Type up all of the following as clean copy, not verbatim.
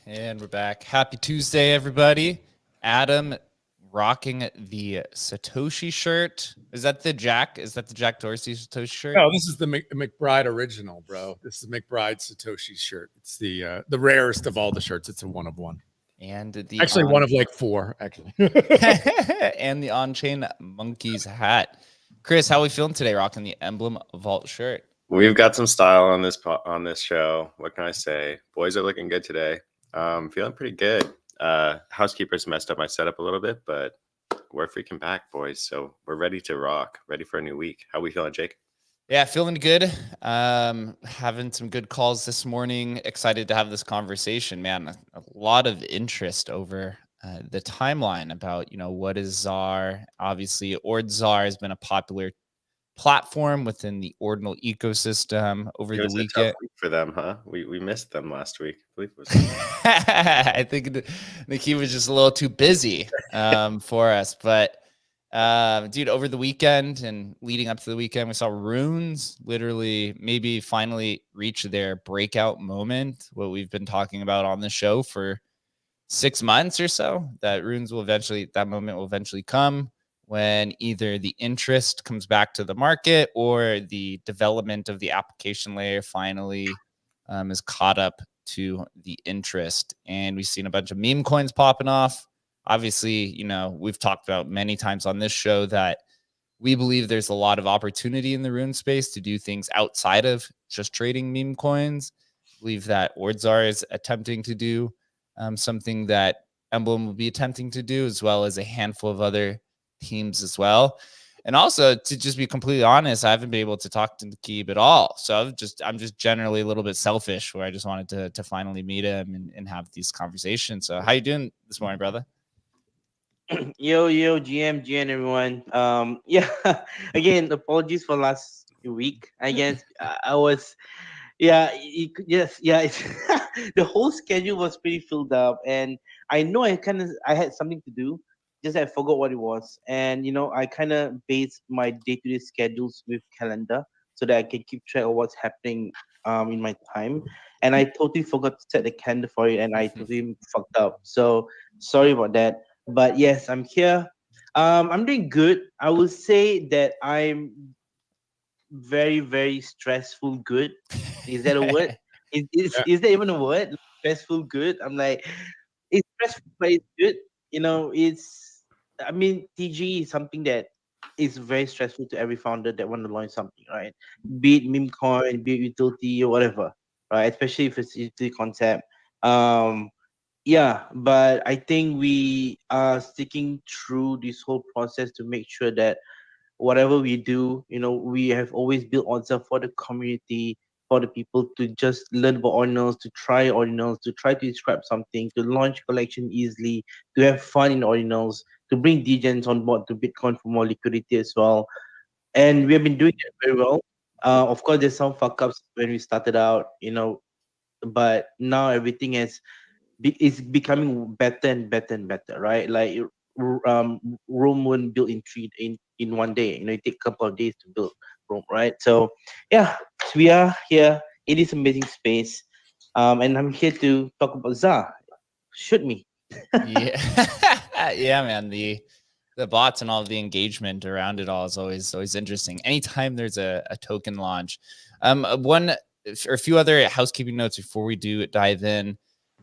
And we're back. Happy Tuesday, everybody. Adam rocking the Satoshi shirt. Is that the Jack Dorsey Satoshi shirt? No, this is the McBride original, bro. This is McBride Satoshi shirt. It's the rarest of all the shirts. It's a one of one. And the one of like four, actually. And the on-chain monkeys hat. Chris, how are we feeling today rocking the Emblem Vault shirt? We've got some style on this show. What can I say? Boys are looking good today. Feeling pretty good. Housekeepers messed up my setup a little bit, but we're freaking back, boys. So we're ready to rock, ready for a new week. How we feeling, Jake? Yeah, feeling good. Having some good calls this morning. Excited to have this conversation, man. A lot of interest over the timeline about, what is ZAAR. Obviously, Ordzaar has been a popular platform within the Ordinal ecosystem over It the was a tough weekend. week for them, huh? We missed them last week. I believe it was. I think Nikki was just a little too busy for us. But dude, over the weekend and leading up to the weekend, we saw Runes literally maybe finally reach their breakout moment, what we've been talking about on the show for 6 months or so, that that moment will eventually come when either the interest comes back to the market or the development of the application layer finally is caught up to the interest. And we've seen a bunch of meme coins popping off. Obviously, we've talked about many times on this show that we believe there's a lot of opportunity in the rune space to do things outside of just trading meme coins. I believe that Ordzaar is attempting to do something that Emblem will be attempting to do, as well as a handful of other teams as well. And also, to just be completely honest, I haven't been able to talk to Keeb at all. So I'm just generally a little bit selfish, where I just wanted to finally meet him and have these conversations. So how you doing this morning, brother? Yo, GM, everyone. Yeah, again, apologies for last week. I guess I was, yeah, yes, yeah. It's the whole schedule was pretty filled up, and I know I had something to do, just I forgot what it was, and I kind of base my day-to-day schedules with calendar so that I can keep track of what's happening in my time, and I totally forgot to set the calendar for it, and I totally fucked up. So sorry about that. But yes, I'm here. I'm doing good. I would say that I'm very, very stressful good. Is that a word? Yeah. Is that even a word? Stressful good. I'm like, it's stressful, but it's good. I mean, TG is something that is very stressful to every founder that want to launch something, right? Be it meme coin, be it utility or whatever, right? Especially if it's utility concept. Um, yeah, but I think we are sticking through this whole process to make sure that whatever we do, we have always built Ordzaar for the community, for the people to just learn about ordinals, to try ordinals, to try to describe something, to launch collection easily, to have fun in ordinals, to bring degens on board to Bitcoin for more liquidity as well. And we have been doing it very well. Of course, there's some fuck ups when we started out, but now everything is becoming better and better and better, right? Like Rome wouldn't build in one day. It take a couple of days to build Rome, right? So yeah, we are here. It is amazing space, and I'm here to talk about ZAAR. Shoot me. Yeah. Yeah, man. The bots and all of the engagement around it all is always interesting. Anytime there's a token launch. One or a few other housekeeping notes before we do dive in.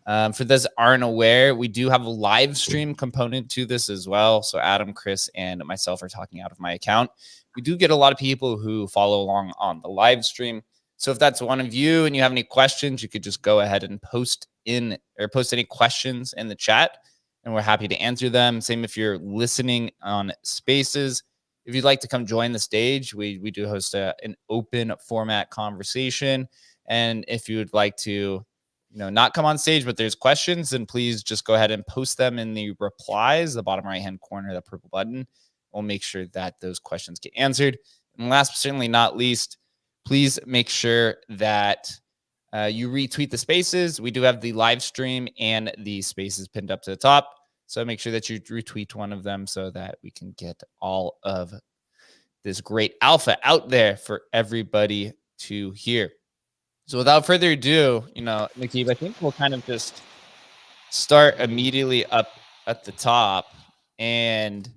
For those aren't aware, we do have a live stream component to this as well. So Adam, Chris, and myself are talking out of my account. We do get a lot of people who follow along on the live stream. So if that's one of you and you have any questions, you could just go ahead and post any questions in the chat, and we're happy to answer them. Same if you're listening on Spaces. If you'd like to come join the stage, we do host an open format conversation. And if you would like to, not come on stage, but there's questions, then please just go ahead and post them in the replies, the bottom right-hand corner, that purple button. We'll make sure that those questions get answered. And last but certainly not least, please make sure that you retweet the spaces. We do have the live stream and the spaces pinned up to the top. So make sure that you retweet one of them so that we can get all of this great alpha out there for everybody to hear. So without further ado, Nikki, I think we'll kind of just start immediately up at the top and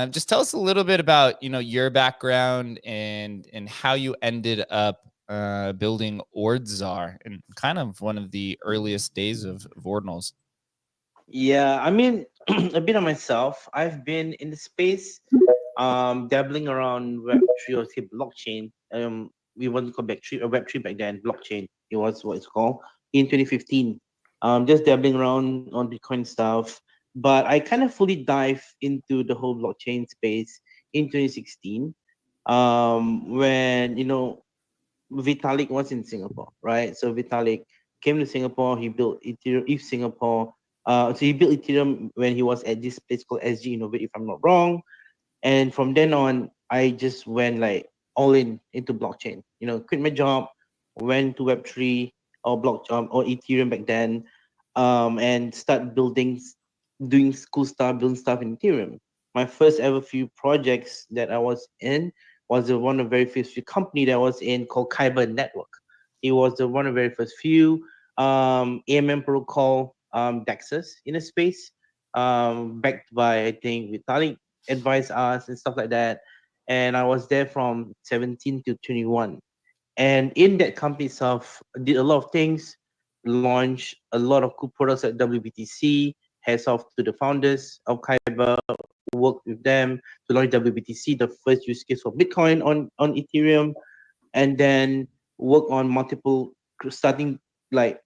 just tell us a little bit about, your background and how you ended up building Ordzaar and kind of one of the earliest days of Ordinals. Yeah, I mean, a bit of myself. I've been in the space, dabbling around Web3 or say blockchain. We wasn't called Web3 back then. Blockchain. It was what it's called in 2015. Just dabbling around on Bitcoin stuff. but I kind of fully dived into the whole blockchain space in 2016. When Vitalik was in Singapore, right? So Vitalik came to Singapore. He built Ethereum, if Singapore. So he built Ethereum when he was at this place called SG Innovate, if I'm not wrong. And from then on, I just went like all in into blockchain. Quit my job, went to Web3 or or Ethereum back then, and start doing cool stuff, building stuff in Ethereum. My first ever few projects that I was in was the one of the very first few company that I was in called Kyber Network. It was the one of the very first few AMM protocol DEXs in the space, backed by I think Vitalik advised us and stuff like that. And I was there from 17 to 21. And in that company itself, I did a lot of things, launched a lot of cool products at WBTC, hats off to the founders of Kyber, worked with them to launch WBTC, the first use case for Bitcoin on Ethereum, and then work on multiple, starting like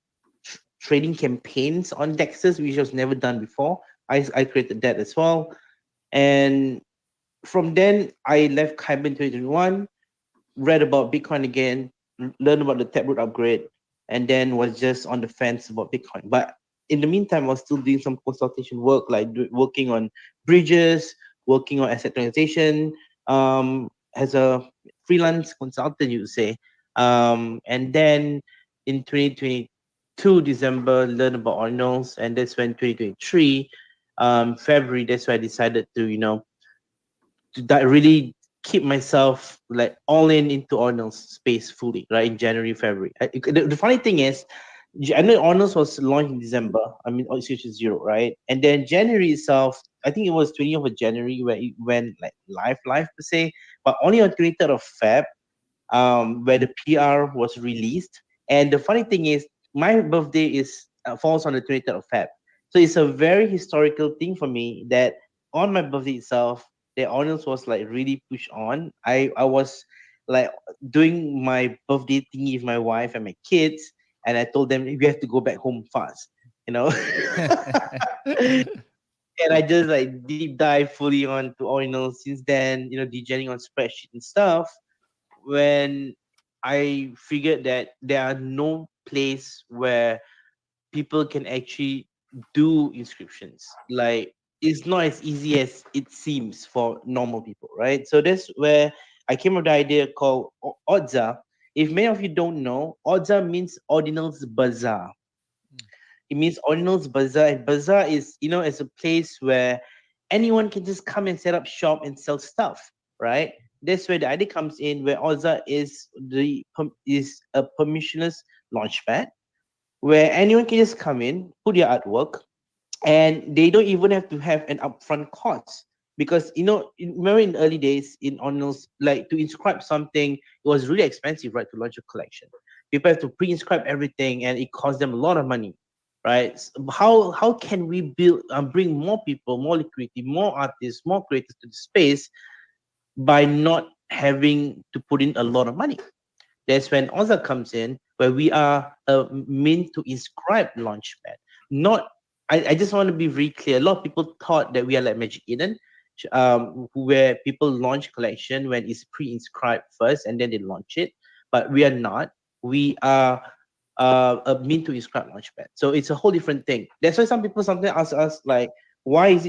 trading campaigns on DEXs, which was never done before. I created that as well. And from then, I left Kyber in 2021, read about Bitcoin again, learned about the Taproot upgrade, and then was just on the fence about Bitcoin. But in the meantime, I was still doing some consultation work, like working on bridges, working on asset transaction, as a freelance consultant, you would say. And then in 2022 December, learned about ordinals, and that's when 2023 February, that's why I decided to really keep myself like all into ordinals space fully, right, in January, February. The funny thing is, I know ordinals was launched in December. I mean, which is zero, right? And then January itself, I think it was 20th of January where it went like live per se, but only on 23rd of Feb, where the PR was released. And the funny thing is, my birthday falls on the 23rd of Feb. So it's a very historical thing for me that on my birthday itself, the audience was like really pushed on. I was like doing my birthday thingy with my wife and my kids, and I told them we have to go back home fast, you know. And I just like deep dive fully onto Ordinal since then, degenerating on spreadsheet and stuff. When I figured that there are no place where people can actually do inscriptions. Like it's not as easy as it seems for normal people, right? So that's where I came up with the idea called Ordzaar. If many of you don't know, Ordzaar means Ordinals Bazaar. It means Ordinals Bazaar, and Bazaar is, as a place where anyone can just come and set up shop and sell stuff, right? That's where the idea comes in, where Ordzaar is a permissionless launchpad where anyone can just come in, put your artwork, and they don't even have to have an upfront cost. Because remember in the early days in Ordinals, like to inscribe something, it was really expensive, right? To launch a collection, people have to pre-inscribe everything, and it costs them a lot of money, right? So how can we bring more people, more liquidity, more artists, more creators to the space by not having to put in a lot of money? That's when Ordzaar comes in, where we are meant to inscribe launchpad. I just want to be very clear. A lot of people thought that we are like Magic Eden, where people launch collection when it's pre-inscribed first and then they launch it. But we are not. We are a mean to inscribe launchpad. So it's a whole different thing. That's why some people sometimes ask us like, why is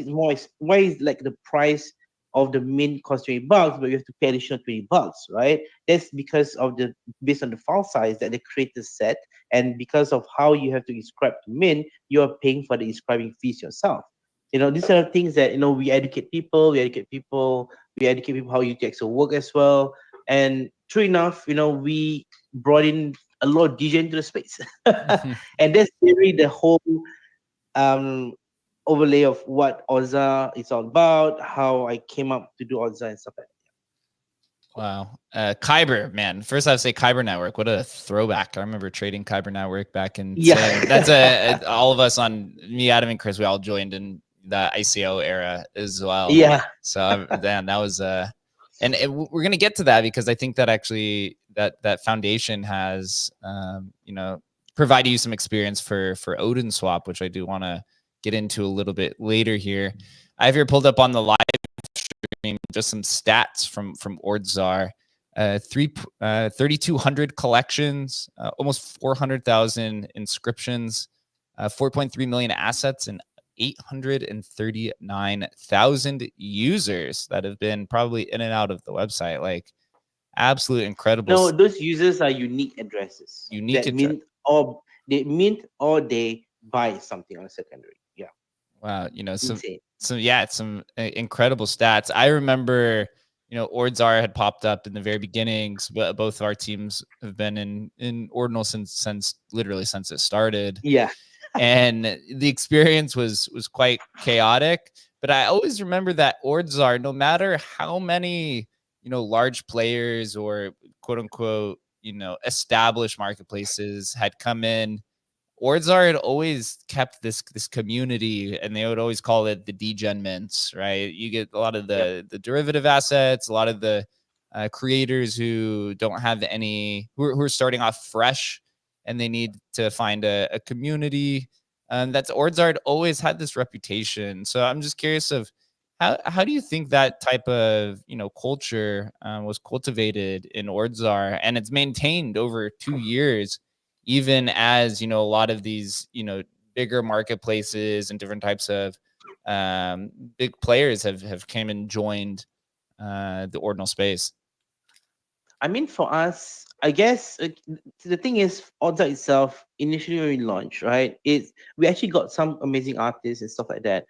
like the price of the mint cost $20, but you have to pay additional $20, right? That's because of based on the file size that the creator set, and because of how you have to inscribe to mint, you are paying for the inscribing fees yourself. These are the things that we educate people, we educate people how UTX will work as well. And true enough, we brought in a lot of DJ into the space. And that's really the whole overlay of what Ordzaar is all about, how I came up to do Ordzaar and stuff like that. Wow. Kyber, man. First I would say Kyber Network. What a throwback. I remember trading Kyber Network back in that's all of us on me, Adam, and Chris, we all joined in the ICO era as well. Yeah. So that was and we're gonna get to that because I think that actually that foundation has provided you some experience for Odin Swap, which I do want to get into a little bit later here. I have here pulled up on the live stream just some stats from Ordzaar. 3,200 collections, almost 400,000 inscriptions, 4.3 million assets, and 839,000 users that have been probably in and out of the website. Like, absolute incredible. No, those users are unique addresses. Unique that mint or they buy something on a secondary. Yeah. Wow, Insane. some incredible stats. I remember, Ordzaar had popped up in the very beginnings, but both of our teams have been in Ordinal since literally since it started. Yeah. And the experience was quite chaotic. But I always remember that Ordzaar, no matter how many, large players or quote unquote, established marketplaces had come in, Ordzaar had always kept this community, and they would always call it the degen mints, right? You get a lot of the derivative assets, a lot of the creators who don't have any, who are starting off fresh, and they need to find a community. That's Ordzaar had always had this reputation. So I'm just curious of how do you think that type of culture was cultivated in Ordzaar, and it's maintained over 2 years, even as a lot of these bigger marketplaces and different types of big players have came and joined the ordinal space. I mean, for us, I guess the thing is, Ordzaar itself, initially when we launched, right, we actually got some amazing artists and stuff like that.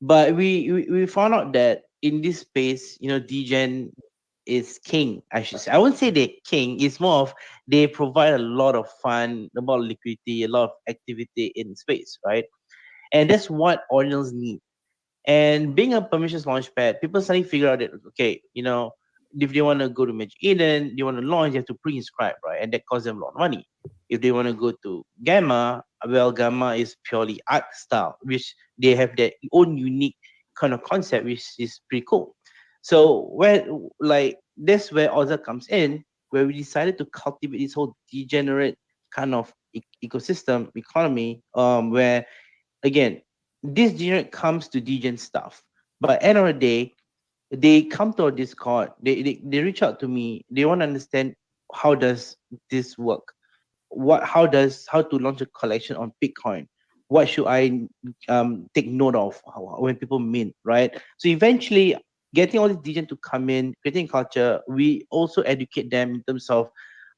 But we found out that in this space, degen is king, I should say. I wouldn't say they're king. It's more of they provide a lot of fun, a lot of liquidity, a lot of activity in space, right? And that's what ordinals need. And being a permissions launchpad, people suddenly figure out that, okay, if they want to go to Magic Eden, they want to launch, they have to pre-inscribe, right? And that costs them a lot of money. If they want to go to Gamma, well, Gamma is purely art style, which they have their own unique kind of concept, which is pretty cool. So that's where Ordzaar comes in, where we decided to cultivate this whole degenerate kind of ecosystem economy, where again, this degenerate comes to degen stuff, but at the end of the day, they come to our Discord, they reach out to me, they want to understand how does this work, how to launch a collection on Bitcoin, what should I take note of when people mint, right? So eventually, getting all these degen to come in, creating culture, we also educate them in terms of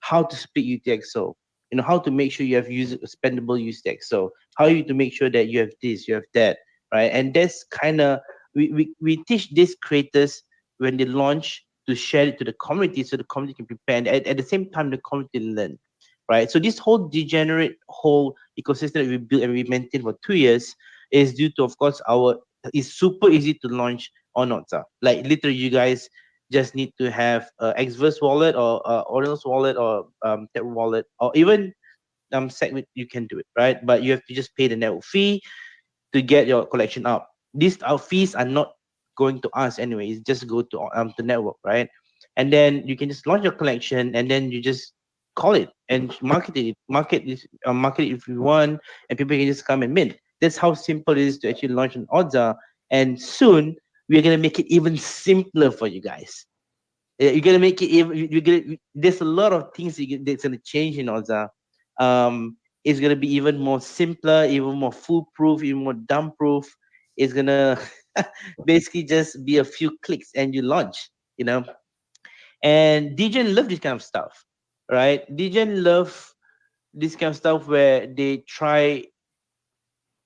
how to split UTXO, how to make sure you have spendable UTXO, how you to make sure that you have this, you have that, right? And that's kind of we teach these creators when they launch to share it to the community, so the community can prepare, and at the same time the community learn, right? So this whole degenerate whole ecosystem that we built and we maintained for 2 years is due to, of course, it's super easy to launch on Ordzaar. Like literally, you guys just need to have Xverse wallet or Ordinals wallet or Tap wallet, or even SegWit, you can do it, right? But you have to just pay the network fee to get your collection up. These fees are not going to us anyway. It's just go to the network, right? And then you can just launch your collection, and then you just call it and market it if you want, and people can just come and mint. That's how simple it is to actually launch an Ordzaar. And soon we're gonna make it even simpler for you guys. You're gonna make it even. There's a lot of things that's gonna change in Ordzaar. It's gonna be even more simpler, even more foolproof, even more dumb-proof. It's gonna basically just be a few clicks and you launch. And degen love this kind of stuff, right? Degen love this kind of stuff where they try.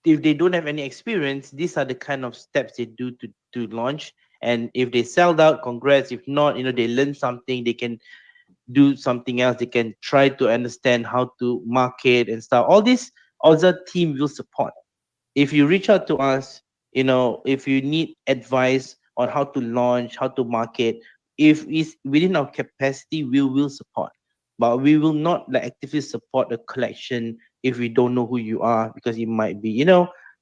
If they don't have any experience, these are the kind of steps they do to launch. And if they sell out, congrats. If not, they learn something, they can do something else. They can try to understand how to market and stuff. All this Ordzaar team will support. If you reach out to us, if you need advice on how to launch, how to market, if it's within our capacity, we will support. But we will not actively support a collection if we don't know who you are, because it might be,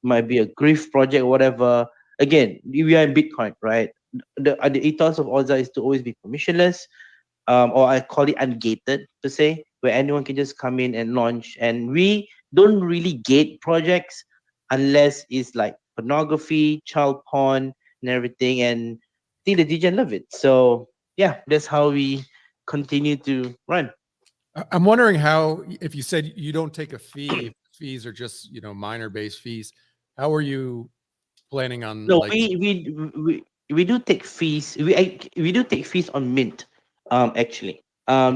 might be a grief project or whatever. Again, we are in Bitcoin, right? The ethos of Ordzaar is to always be permissionless, or I call it ungated per se, where anyone can just come in and launch. And we don't really gate projects. unless it's like pornography, child porn, and everything. And I think the DJ love it. So yeah, that's how we continue to run. I'm wondering how, if you said you don't take a fee, if fees are just, minor based fees, how are you planning on No, like, we do take fees. We do take fees on Mint. Actually,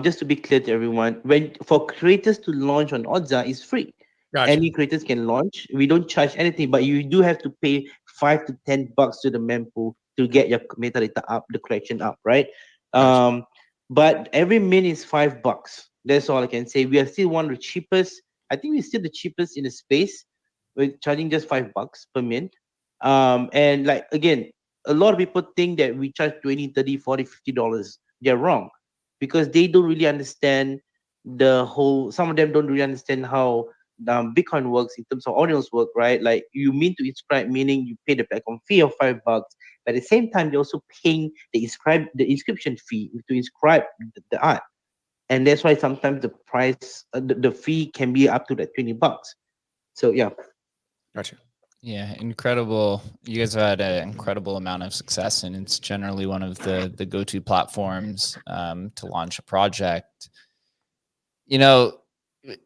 just to be clear to everyone, when for creators to launch on Ordzaar is free. gotcha. Any creators can launch. We don't charge anything, but you do have to pay $5 to $10 to the mempool to get your metadata up, the collection up, right? Gotcha. But every mint is $5. That's all I can say. We are still one of the cheapest. I think we're still the cheapest in the space. We're charging just $5 per mint. And like again, a lot of people think that we charge 20, 30, 40, $50. They're wrong because they don't really understand the whole, some of them don't really understand how Bitcoin works in terms of ordinals work, right? Like you mean to inscribe, meaning you pay the platform fee of $5, but at the same time you're also paying the inscription fee to inscribe the art. And that's why sometimes the price, the fee can be up to like $20. So yeah. Gotcha. Yeah, incredible. You guys have had an incredible amount of success, and it's generally one of the go-to platforms to launch a project.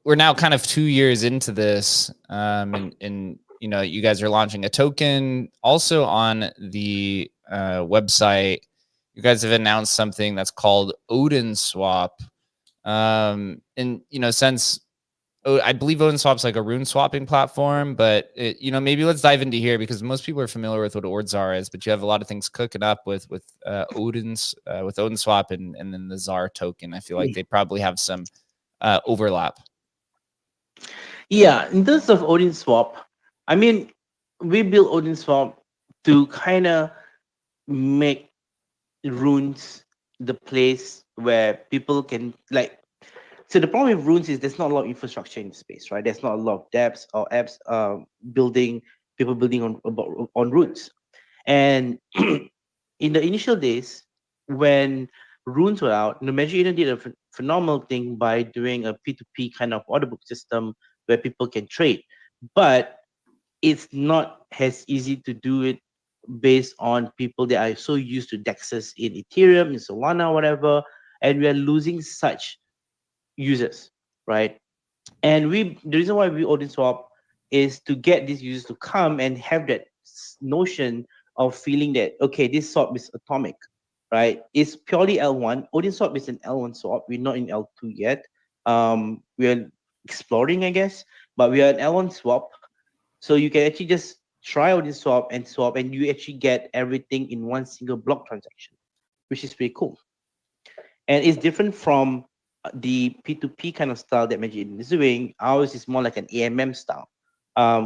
We're now kind of 2 years into this, and you guys are launching a token. Also on the website, you guys have announced something that's called Odin Swap. And since I believe Odin Swap's like a rune swapping platform, but maybe let's dive into here because most people are familiar with what Ordzaar is, but you have a lot of things cooking up with Odin Swap and then the ZAAR token. I feel like they probably have some overlap. Yeah, in terms of Odin Swap, I mean, we built Odin Swap to kind of make runes the place where people can like. So the problem with runes is there's not a lot of infrastructure in the space, right? There's not a lot of dApps or apps building people building on runes. And in the initial days, when runes were out, the Magic Eden did a phenomenal thing by doing a P2P kind of order book system where people can trade. But it's not as easy to do it based on people that are so used to DEXs in Ethereum, in Solana, whatever. And we are losing such users, right? And the reason why we Odin Swap is to get these users to come and have that notion of feeling that okay, this swap is atomic, right? It's purely L1. Odin Swap is an L1 swap. We're not in L2 yet. We are exploring, I guess, but we are an L1 swap. So you can actually just try Odin Swap, and you actually get everything in one single block transaction, which is pretty cool. And it's different from the P2P kind of style that Magic Eden is doing. Ours is more like an AMM style,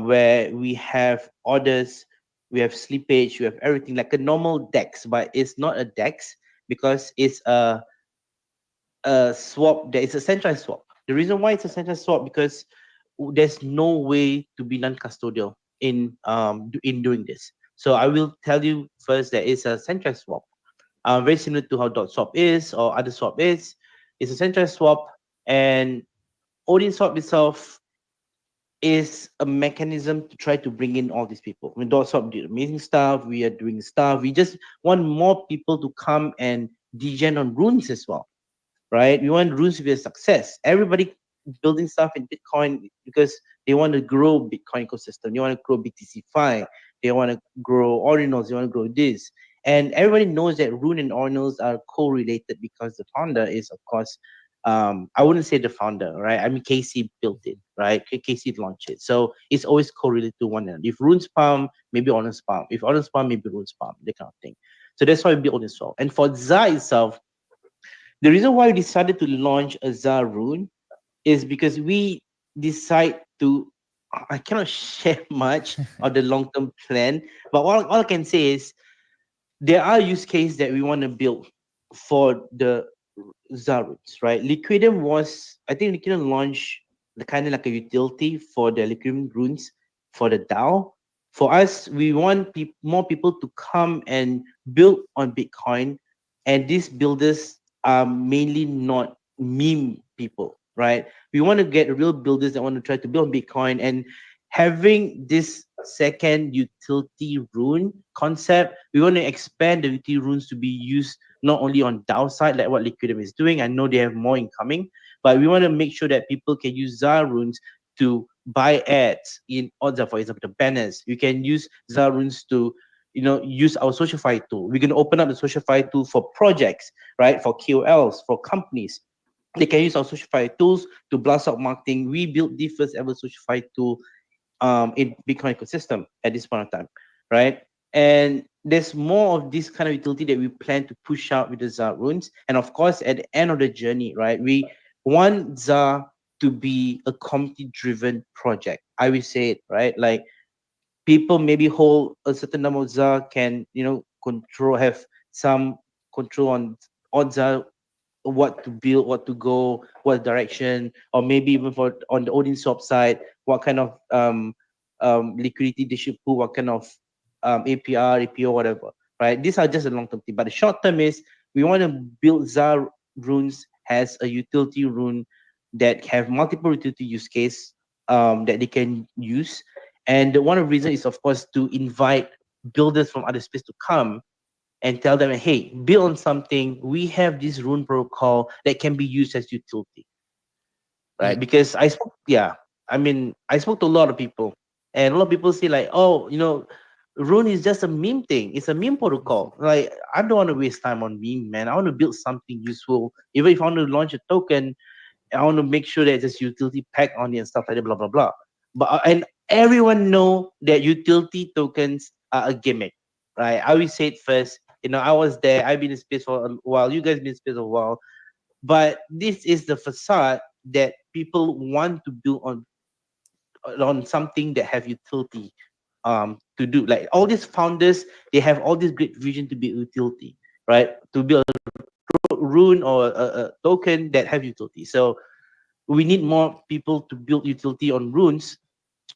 where we have orders, we have slippage, we have everything like a normal DEX, but it's not a DEX because it's a swap. There is a centralized swap. The reason why it's a centralized swap because there's no way to be non-custodial in doing this. So I will tell you first that it's a centralized swap. Very similar to how dot swap is or other swap is. It's a centralized swap, and Odin Swap itself is a mechanism to try to bring in all these people. When dot swap did amazing stuff, we are doing stuff. We just want more people to come and degen on runes as well, right? We want runes to be a success. Everybody building stuff in Bitcoin because they want to grow Bitcoin ecosystem. They want to grow BTCFi. They want to grow ordinals. They want to grow this. And everybody knows that Rune and ordinals are correlated because the founder is, of course, I wouldn't say the founder, right? I mean, Casey built it, right? Casey launched it. So it's always correlated to one another. If Rune's palm, maybe Ordinal's palm. If Ordinal's palm, maybe Rune's palm, that kind of thing. So that's why we built this swap. And for ZAAR itself, the reason why we decided to launch a ZAAR Rune is because we decide to, I cannot share much of the long-term plan, but all I can say is there are use cases that we want to build for the ZAAR runes, right? Liquidum was, I think Liquidum launched the kind of like a utility for the Liquidum runes for the DAO. For us, we want more people to come and build on Bitcoin, and these builders are mainly not meme people, right? We want to get real builders that want to try to build Bitcoin, and having this second utility rune concept, we want to expand the utility runes to be used not only on DAO side, like what Liquidum is doing. I know they have more incoming, but we want to make sure that people can use ZAAR runes to buy ads in Ordzaar, for example, the banners. You can use ZAAR runes to use our Socialify tool. We're going to open up the Socialify tool for projects, right? For KOLs, for companies. They can use our Socialify tools to blast out marketing. We built the first ever Socialify tool in Bitcoin ecosystem at this point of time, right? And there's more of this kind of utility that we plan to push out with the ZAAR runes. And of course, at the end of the journey, right, we want ZAAR to be a community-driven project. I will say it, right? Like people maybe hold a certain number of ZAAR, can have some control on ZAAR, what to build, what to go, what direction, or maybe even for on the Odin swap side, what kind of liquidity they should put, what kind of APR, APO, whatever. Right? These are just a long-term thing. But the short term is we want to build ZAAR runes as a utility rune that have multiple utility use case that they can use. And one of the reasons is, of course, to invite builders from other space to come and tell them, hey, build on something. We have this rune protocol that can be used as utility, right? Because I spoke to a lot of people, and a lot of people say like, oh, rune is just a meme thing. It's a meme protocol. Like, I don't want to waste time on meme, man. I want to build something useful. Even if I want to launch a token, I want to make sure that there's utility pack on it and stuff like that, blah, blah, blah. But and everyone know that utility tokens are a gimmick, right? I will say it first. I was there. I've been in space for a while. You guys been in space for a while. But this is the facade that people want to build on something that have utility to do. Like all these founders, they have all this great vision to build utility, right? To build a rune or a token that have utility. So we need more people to build utility on runes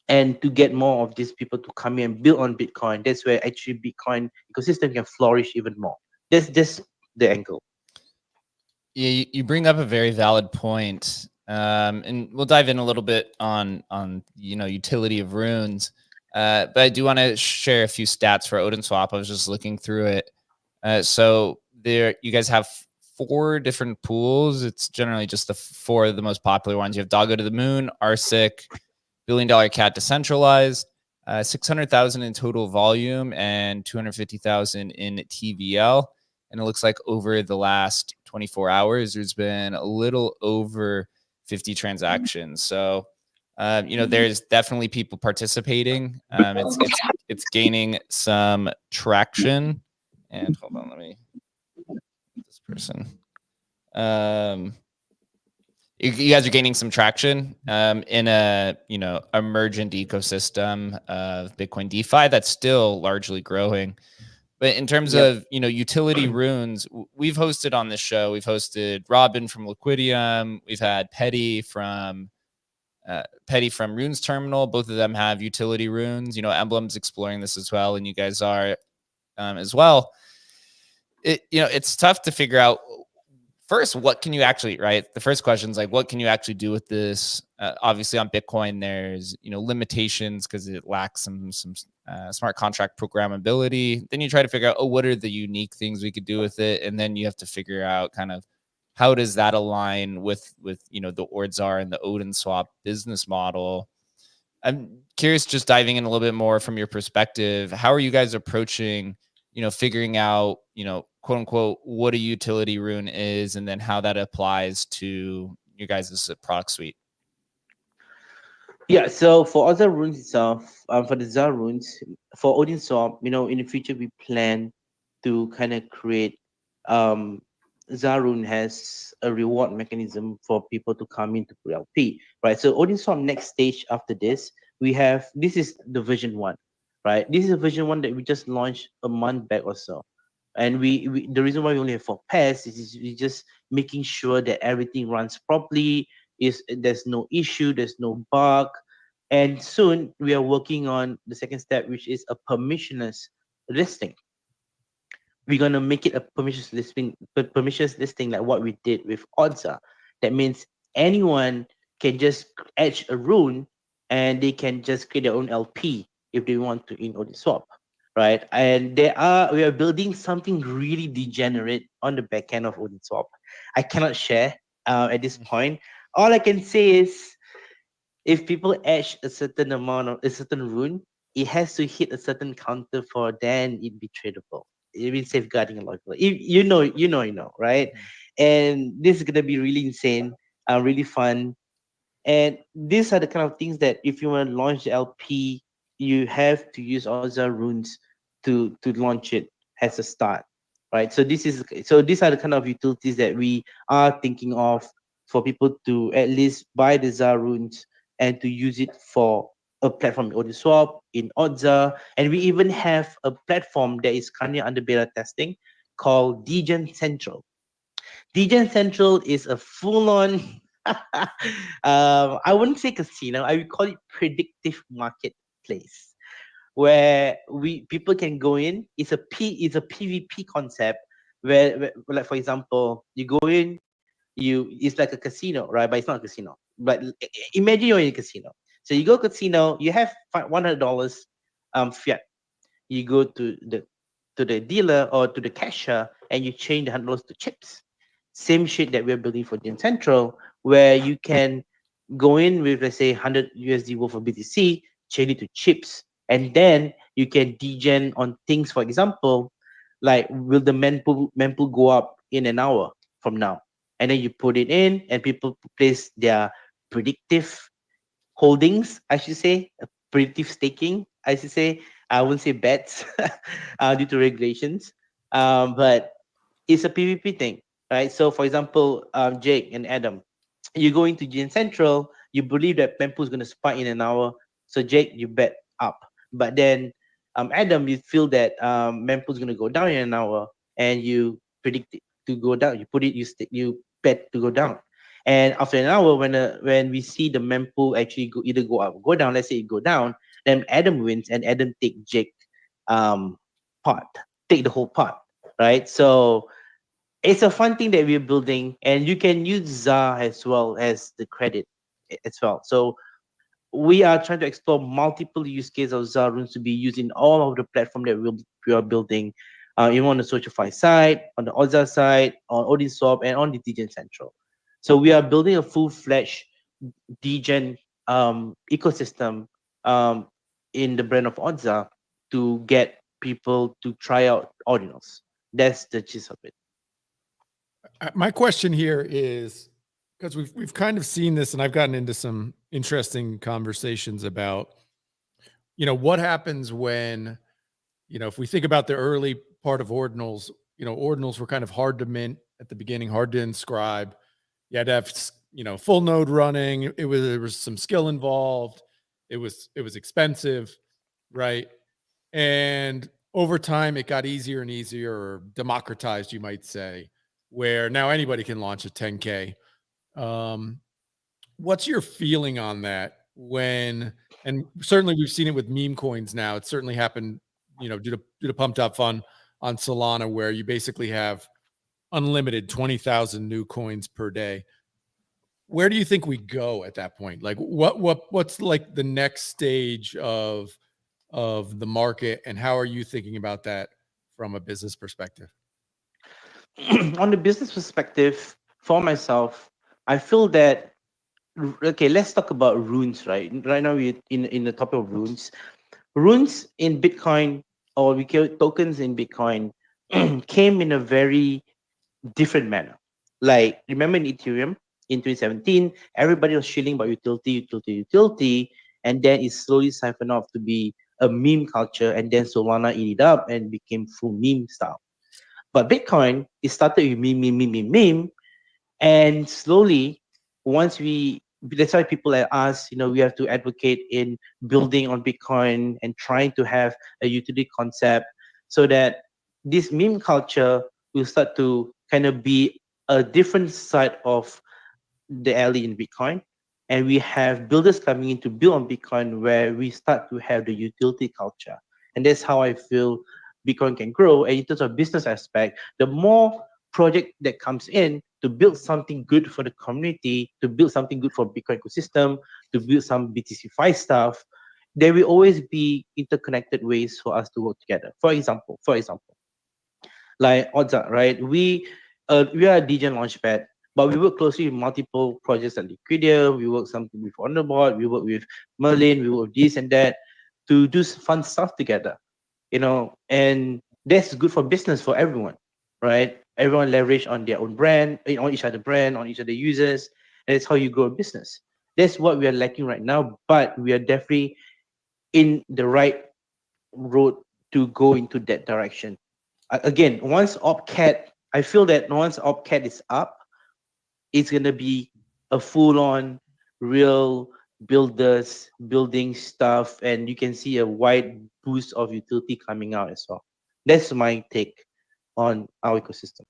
and to get more of these people to come in and build on Bitcoin. That's where actually Bitcoin ecosystem can flourish even more. That's the angle. Yeah, you bring up a very valid point. And we'll dive in a little bit on utility of runes. But I do want to share a few stats for Odin Swap. I was just looking through it. So there, you guys have 4 different pools. It's generally just the 4 of the most popular ones. You have Doggo to the Moon, RSIC, $1 Billion Cat Decentralized, 600,000 in total volume and 250,000 in TVL. And it looks like over the last 24 hours, there's been a little over 50 transactions. So, there's definitely people participating. It's gaining some traction. And hold on, let me this person. You guys are gaining some traction in a emergent ecosystem of Bitcoin DeFi that's still largely growing. But in terms of utility runes, we've hosted on this show. We've hosted Robin from Liquidium. We've had Petty from Runes Terminal. Both of them have utility runes. Emblem's exploring this as well, and you guys are as well. It's tough to figure out. First, what can you actually, right? The first question is like, what can you actually do with this? Obviously, on Bitcoin, there's limitations because it lacks some smart contract programmability. Then you try to figure out, what are the unique things we could do with it, and then you have to figure out kind of how does that align with the Ordzaar and the Odin Swap business model. I'm curious, just diving in a little bit more from your perspective. How are you guys approaching, figuring out, quote unquote, what a utility rune is, and then how that applies to your guys' product suite? Yeah, so for other runes itself, for the ZAAR runes, for Odin Swap, in the future we plan to kind of create ZAAR rune has a reward mechanism for people to come into LP, right? So Odin Swap next stage after this, this is the version 1, right? This is a version 1 that we just launched a month back or so. And we the reason why we only have 4 pairs is we just making sure that everything runs properly, there's no issue, there's no bug. And soon we are working on the second step, which is a permissionless listing. We're gonna make it a permissionless listing like what we did with Ordzaar. That means anyone can just etch a rune and they can just create their own LP if they want to in Ordiswap, right? And we are building something really degenerate on the back end of Ordiswap. I cannot share at this point. All I can say is if people etch a certain amount of a certain rune, it has to hit a certain counter for then it be tradable. It means safeguarding a lot of people. If you know, right? And this is gonna be really insane, really fun. And these are the kind of things that if you want to launch the LP, you have to use Ordzaar runes to launch it as a start, right? So these are the kind of utilities that we are thinking of for people to at least buy the ZAAR runes and to use it for a platform in Ordiswap, in Ordzaar, and we even have a platform that is currently under beta testing called Degen Central. Degen Central is a full-on, I wouldn't say casino. I would call it predictive marketplace, where people can go in. It's a PvP concept where, like for example, you go in, it's like a casino, right? But it's not a casino. But imagine you're in a casino. So you go casino, you have $100 fiat. You go to the dealer or to the cashier and you change the $100 to chips. Same shit that we're building for Gen Central, where you can go in with, let's say, 100 USD worth of BTC, change it to chips, and then you can degen on things. For example, like will the mempool go up in an hour from now? And then you put it in, and people place their predictive holdings, I should say, predictive staking, I should say. I wouldn't say bets due to regulations, but it's a PvP thing, right? So, for example, Jake and Adam, you go into Gen Central, you believe that mempool is going to spike in an hour. So, Jake, you bet up. But then, Adam, you feel that mempool is going to go down in an hour, and you predict it to go down. You put it, you bet to go down. And after an hour, when we see the mempool actually either go up or go down, let's say it go down, then Adam wins, and Adam take Jake pot, take the whole pot, right? So it's a fun thing that we're building, and you can use ZAAR as well as the credit as well. So we are trying to explore multiple use cases of ZAAR runes to be used in all of the platform that we are building, even on the SocialFi side, on the Ordzaar side, on Ordiswap, and on the Degen Central. So we are building a full-fledged Degen ecosystem in the brand of Ordzaar to get people to try out ordinals. That's the gist of it. My question here is, because we've kind of seen this, and I've gotten into some interesting conversations about, what happens when, if we think about the early part of ordinals, ordinals were kind of hard to mint at the beginning, hard to inscribe. You had to have, full node running. There was some skill involved. It was expensive, right? And over time, it got easier and easier, or democratized, you might say, where now anybody can launch a 10K. What's your feeling on that? And certainly we've seen it with meme coins now. It certainly happened, due to Pumped Up Fun on Solana, where you basically have unlimited 20,000 new coins per day. Where do you think we go at that point? Like what's like the next stage of the market, and how are you thinking about that from a business perspective? On the business perspective, for myself, I feel that okay, let's talk about runes, right? Right now we're in the topic of runes. Runes in Bitcoin, or we call it tokens in Bitcoin, came in a very different manner. Like, remember in Ethereum in 2017, everybody was shilling about utility, and then it slowly siphoned off to be a meme culture, and then Solana ate it up and became full meme style. But Bitcoin, it started with meme, and slowly, that's why people like us, we have to advocate in building on Bitcoin and trying to have a utility concept so that this meme culture will start to kind of be a different side of the alley in Bitcoin. And we have builders coming in to build on Bitcoin where we start to have the utility culture. And that's how I feel Bitcoin can grow. And in terms of business aspect, the more project that comes in to build something good for the community, to build something good for Bitcoin ecosystem, to build some BTC-Fi stuff, there will always be interconnected ways for us to work together. For example, like Ordzaar, right? We are a DGen Launchpad, but we work closely with multiple projects like Liquidia. We work something with Underboard. We work with Merlin. We work with this and that to do fun stuff together, and that's good for business for everyone, right? Everyone leverage on their own brand, on each other brand, on each other users, and that's how you grow a business. That's what we are lacking right now, but we are definitely in the right road to go into that direction. Again, once OpCat, I feel that once OpCat is up, it's gonna be a full-on real builders building stuff, and you can see a wide boost of utility coming out as well. That's my take on our ecosystem.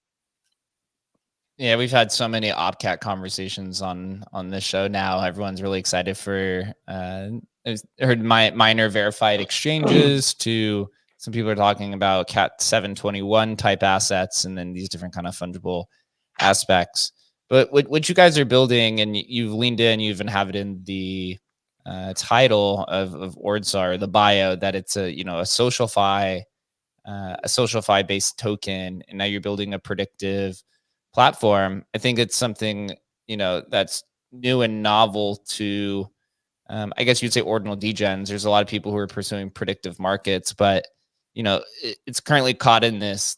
Yeah, we've had so many OpCat conversations on this show now. Everyone's really excited for I've heard minor verified exchanges to some people are talking about Cat 721 type assets and then these different kind of fungible aspects. But what you guys are building, and you've leaned in, you even have it in the title of Ordzaar, the bio, that it's a SocialFi based token, and now you're building a predictive platform. I think it's something that's new and novel to I guess you'd say ordinal degens. There's a lot of people who are pursuing predictive markets, but it's currently caught in this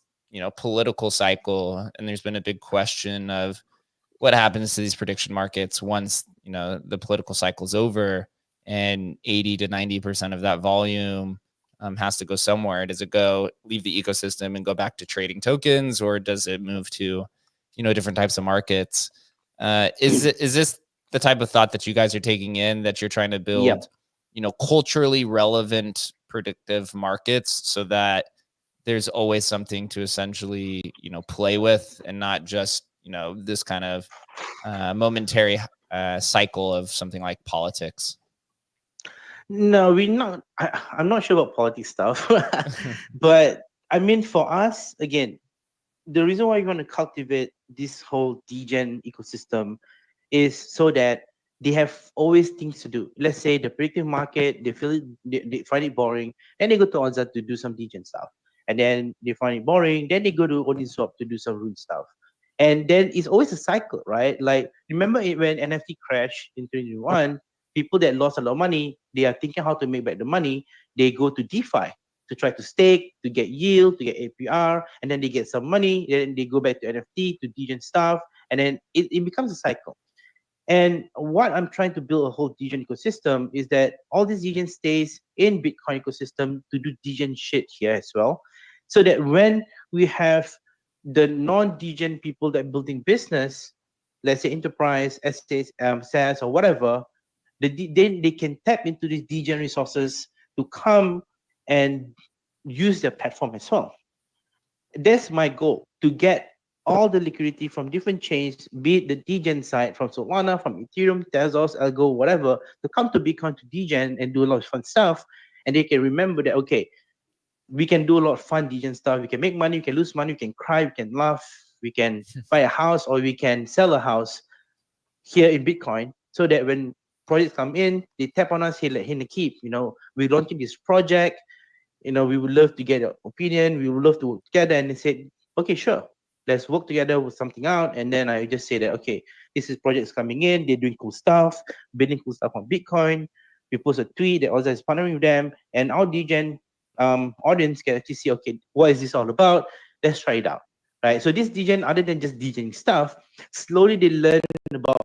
political cycle, and there's been a big question of what happens to these prediction markets once the political cycle's over and 80 to 90% of that volume has to go somewhere. Does it go leave the ecosystem and go back to trading tokens, or does it move to different types of markets? Is this the type of thought that you guys are taking in, that you're trying to build culturally relevant predictive markets so that there's always something to essentially play with, and not just this kind of momentary cycle of something like politics? No, we're not. I'm not sure about politics stuff, but I mean, for us, again, the reason why you want to cultivate this whole degen ecosystem is so that they have always things to do. Let's say the predictive market, they feel it, they find it boring, then they go to Ordzaar to do some degen stuff, and then they find it boring, then they go to Ordinwap to do some rune stuff, and then it's always a cycle, right? Like, remember when NFT crashed in 2021, people that lost a lot of money, they are thinking how to make back the money. They go to DeFi to try to stake, to get yield, to get APR, and then they get some money, then they go back to NFT to degen stuff, and then it becomes a cycle. And what I'm trying to build a whole degen ecosystem is that all these degen stays in Bitcoin ecosystem to do degen shit here as well, so that when we have the non-degen people that are building business, let's say enterprise, estates, SaaS or whatever, then they can tap into these degen resources to come and use their platform as well. That's my goal, to get all the liquidity from different chains, be it the degen side, from Solana, from Ethereum, Tezos, Algo, whatever, to come to Bitcoin to degen and do a lot of fun stuff. And they can remember that, okay, we can do a lot of fun degen stuff. We can make money, we can lose money, we can cry, we can laugh, we can buy a house, or we can sell a house here in Bitcoin, so that when projects come in, they tap on us, hey, Nakib, we're launching this project, we would love to get your opinion, we would love to work together. And they said, okay, sure, let's work together with something out. And then I just say that, okay, this is projects coming in, they're doing cool stuff, building cool stuff on Bitcoin. We post a tweet that Ordzaar is partnering with them, and our degen audience can actually see, okay, what is this all about? Let's try it out, right? So this degen, other than just degening stuff, slowly they learn about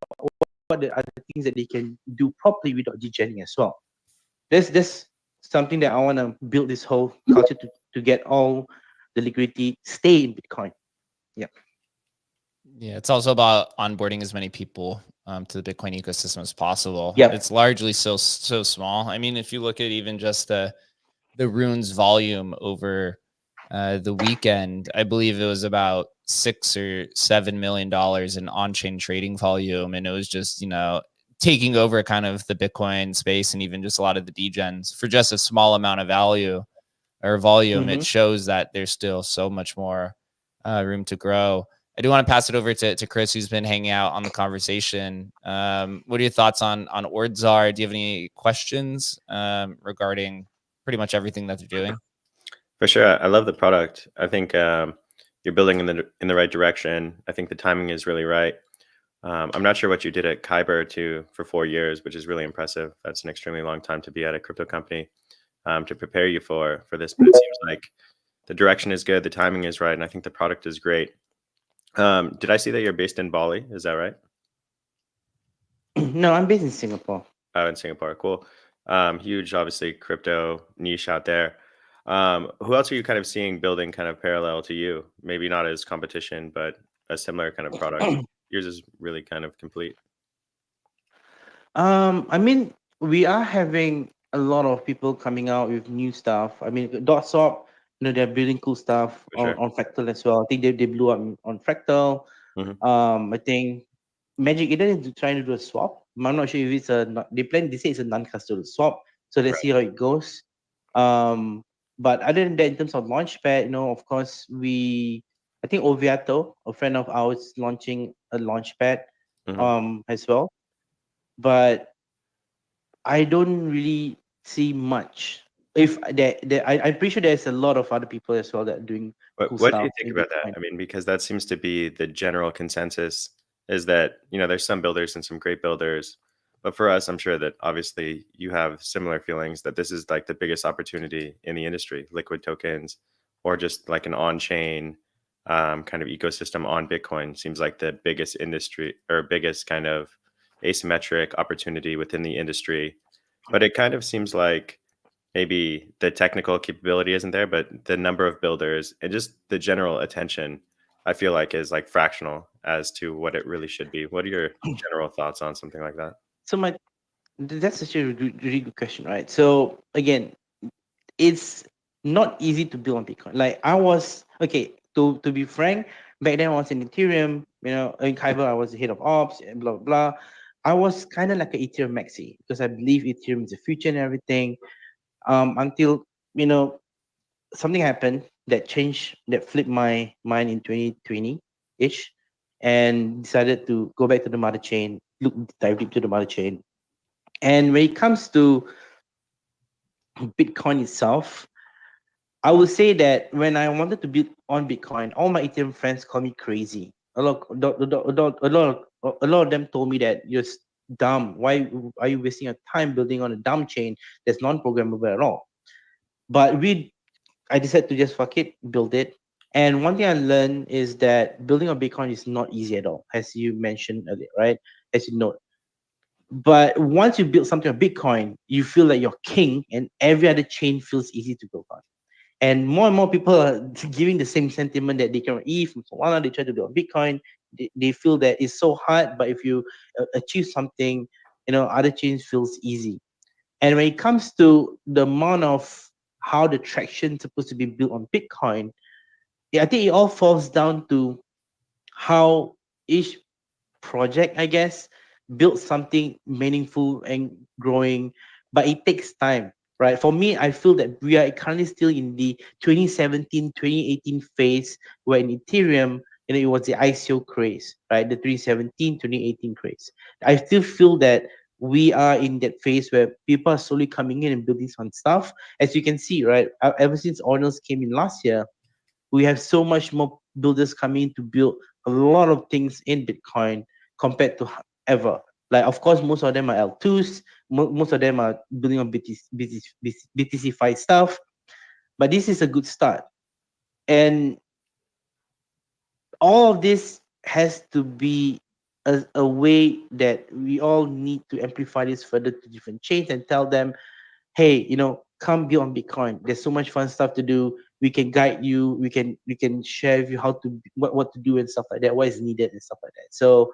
what the other things that they can do properly without degening as well. That's something that I want to build, this whole culture to get all the liquidity stay in Bitcoin. Yeah. Yeah, it's also about onboarding as many people to the Bitcoin ecosystem as possible. Yep. It's largely so small. I mean, if you look at even just the runes volume over the weekend, I believe it was about $6 or $7 million in on-chain trading volume, and it was just taking over kind of the Bitcoin space and even just a lot of the degens for just a small amount of value or volume. It shows that there's still so much more room to grow. I do want to pass it over to Chris, who's been hanging out on the conversation. What are your thoughts on Ordzaar? Do you have any questions regarding pretty much everything that they're doing? For sure, I love the product. I think you're building in the right direction. I think the timing is really right. I'm not sure what you did at Kyber for 4 years, which is really impressive. That's an extremely long time to be at a crypto company to prepare you for this. But it seems like the direction is good, the timing is right, and I think the product is great. Did I see that you're based in Bali? Is that right? No, I'm based in Singapore. Oh, in Singapore, cool. Huge, obviously, crypto niche out there. Who else are you kind of seeing building kind of parallel to you? Maybe not as competition, but a similar kind of product. Yours is really kind of complete. I mean, we are having a lot of people coming out with new stuff. I mean, Dotshop, they're building cool stuff For sure. on Fractal as well. I think they blew up on Fractal. Mhm. I think Magic Eden is trying to do a swap. I'm not sure if it's they say it's a non-custodial swap. So let's see how it goes. But other than that, in terms of Launchpad, of course, I think Oviato, a friend of ours, launching a Launchpad as well. But I don't really see much. If I'm pretty sure there's a lot of other people as well that are doing cool What do stuff you think in about that? Bitcoin. I mean, because that seems to be the general consensus is that, there's some builders and some great builders. But for us, I'm sure that obviously you have similar feelings that this is like the biggest opportunity in the industry, liquid tokens, or just like an on-chain kind of ecosystem on Bitcoin seems like the biggest industry or biggest kind of asymmetric opportunity within the industry. But it kind of seems like maybe the technical capability isn't there, but the number of builders and just the general attention, I feel like is like fractional as to what it really should be. What are your general thoughts on something like that? So that's such a really good question, right? So again, it's not easy to build on Bitcoin. Like I was to be frank, back then I was in Ethereum, in Kyber I was the head of ops and blah blah blah. I was kind of like an Ethereum maxi because I believe Ethereum is the future and everything. Until something happened that flipped my mind in 2020-ish, and decided to go back to the mother chain, dive deep to the mother chain. And when it comes to Bitcoin itself, I would say that when I wanted to build on Bitcoin, all my Ethereum friends call me crazy. A lot of them told me that you're dumb. Why are you wasting your time building on a dumb chain that's non-programmable at all? But I decided to just fuck it, build it. And one thing I learned is that building on Bitcoin is not easy at all, as you mentioned earlier, right? As you know. But once you build something on Bitcoin, you feel like you're king, and every other chain feels easy to build on. And more people are giving the same sentiment that they can ETH from Solana, they try to build on Bitcoin. They feel that it's so hard, but if you achieve something, other chains feels easy. And when it comes to the amount of how the traction is supposed to be built on Bitcoin, I think it all falls down to how each project, I guess, build something meaningful and growing, but it takes time, right? For me, I feel that we are currently still in the 2017, 2018 phase where in Ethereum, it was the ICO craze, right? The 2017, 2018 craze. I still feel that we are in that phase where people are slowly coming in and building some stuff. As you can see, right? Ever since Ordinals came in last year, we have so much more builders coming in to build a lot of things in Bitcoin compared to ever. Like, of course, most of them are L2s. Most of them are building on BTC-Fi stuff. But this is a good start. And all of this has to be a way that we all need to amplify this further to different chains and tell them, hey, come build on Bitcoin. There's so much fun stuff to do. We can guide you. We can share with you how to what to do and stuff like that. What is needed and stuff like that. So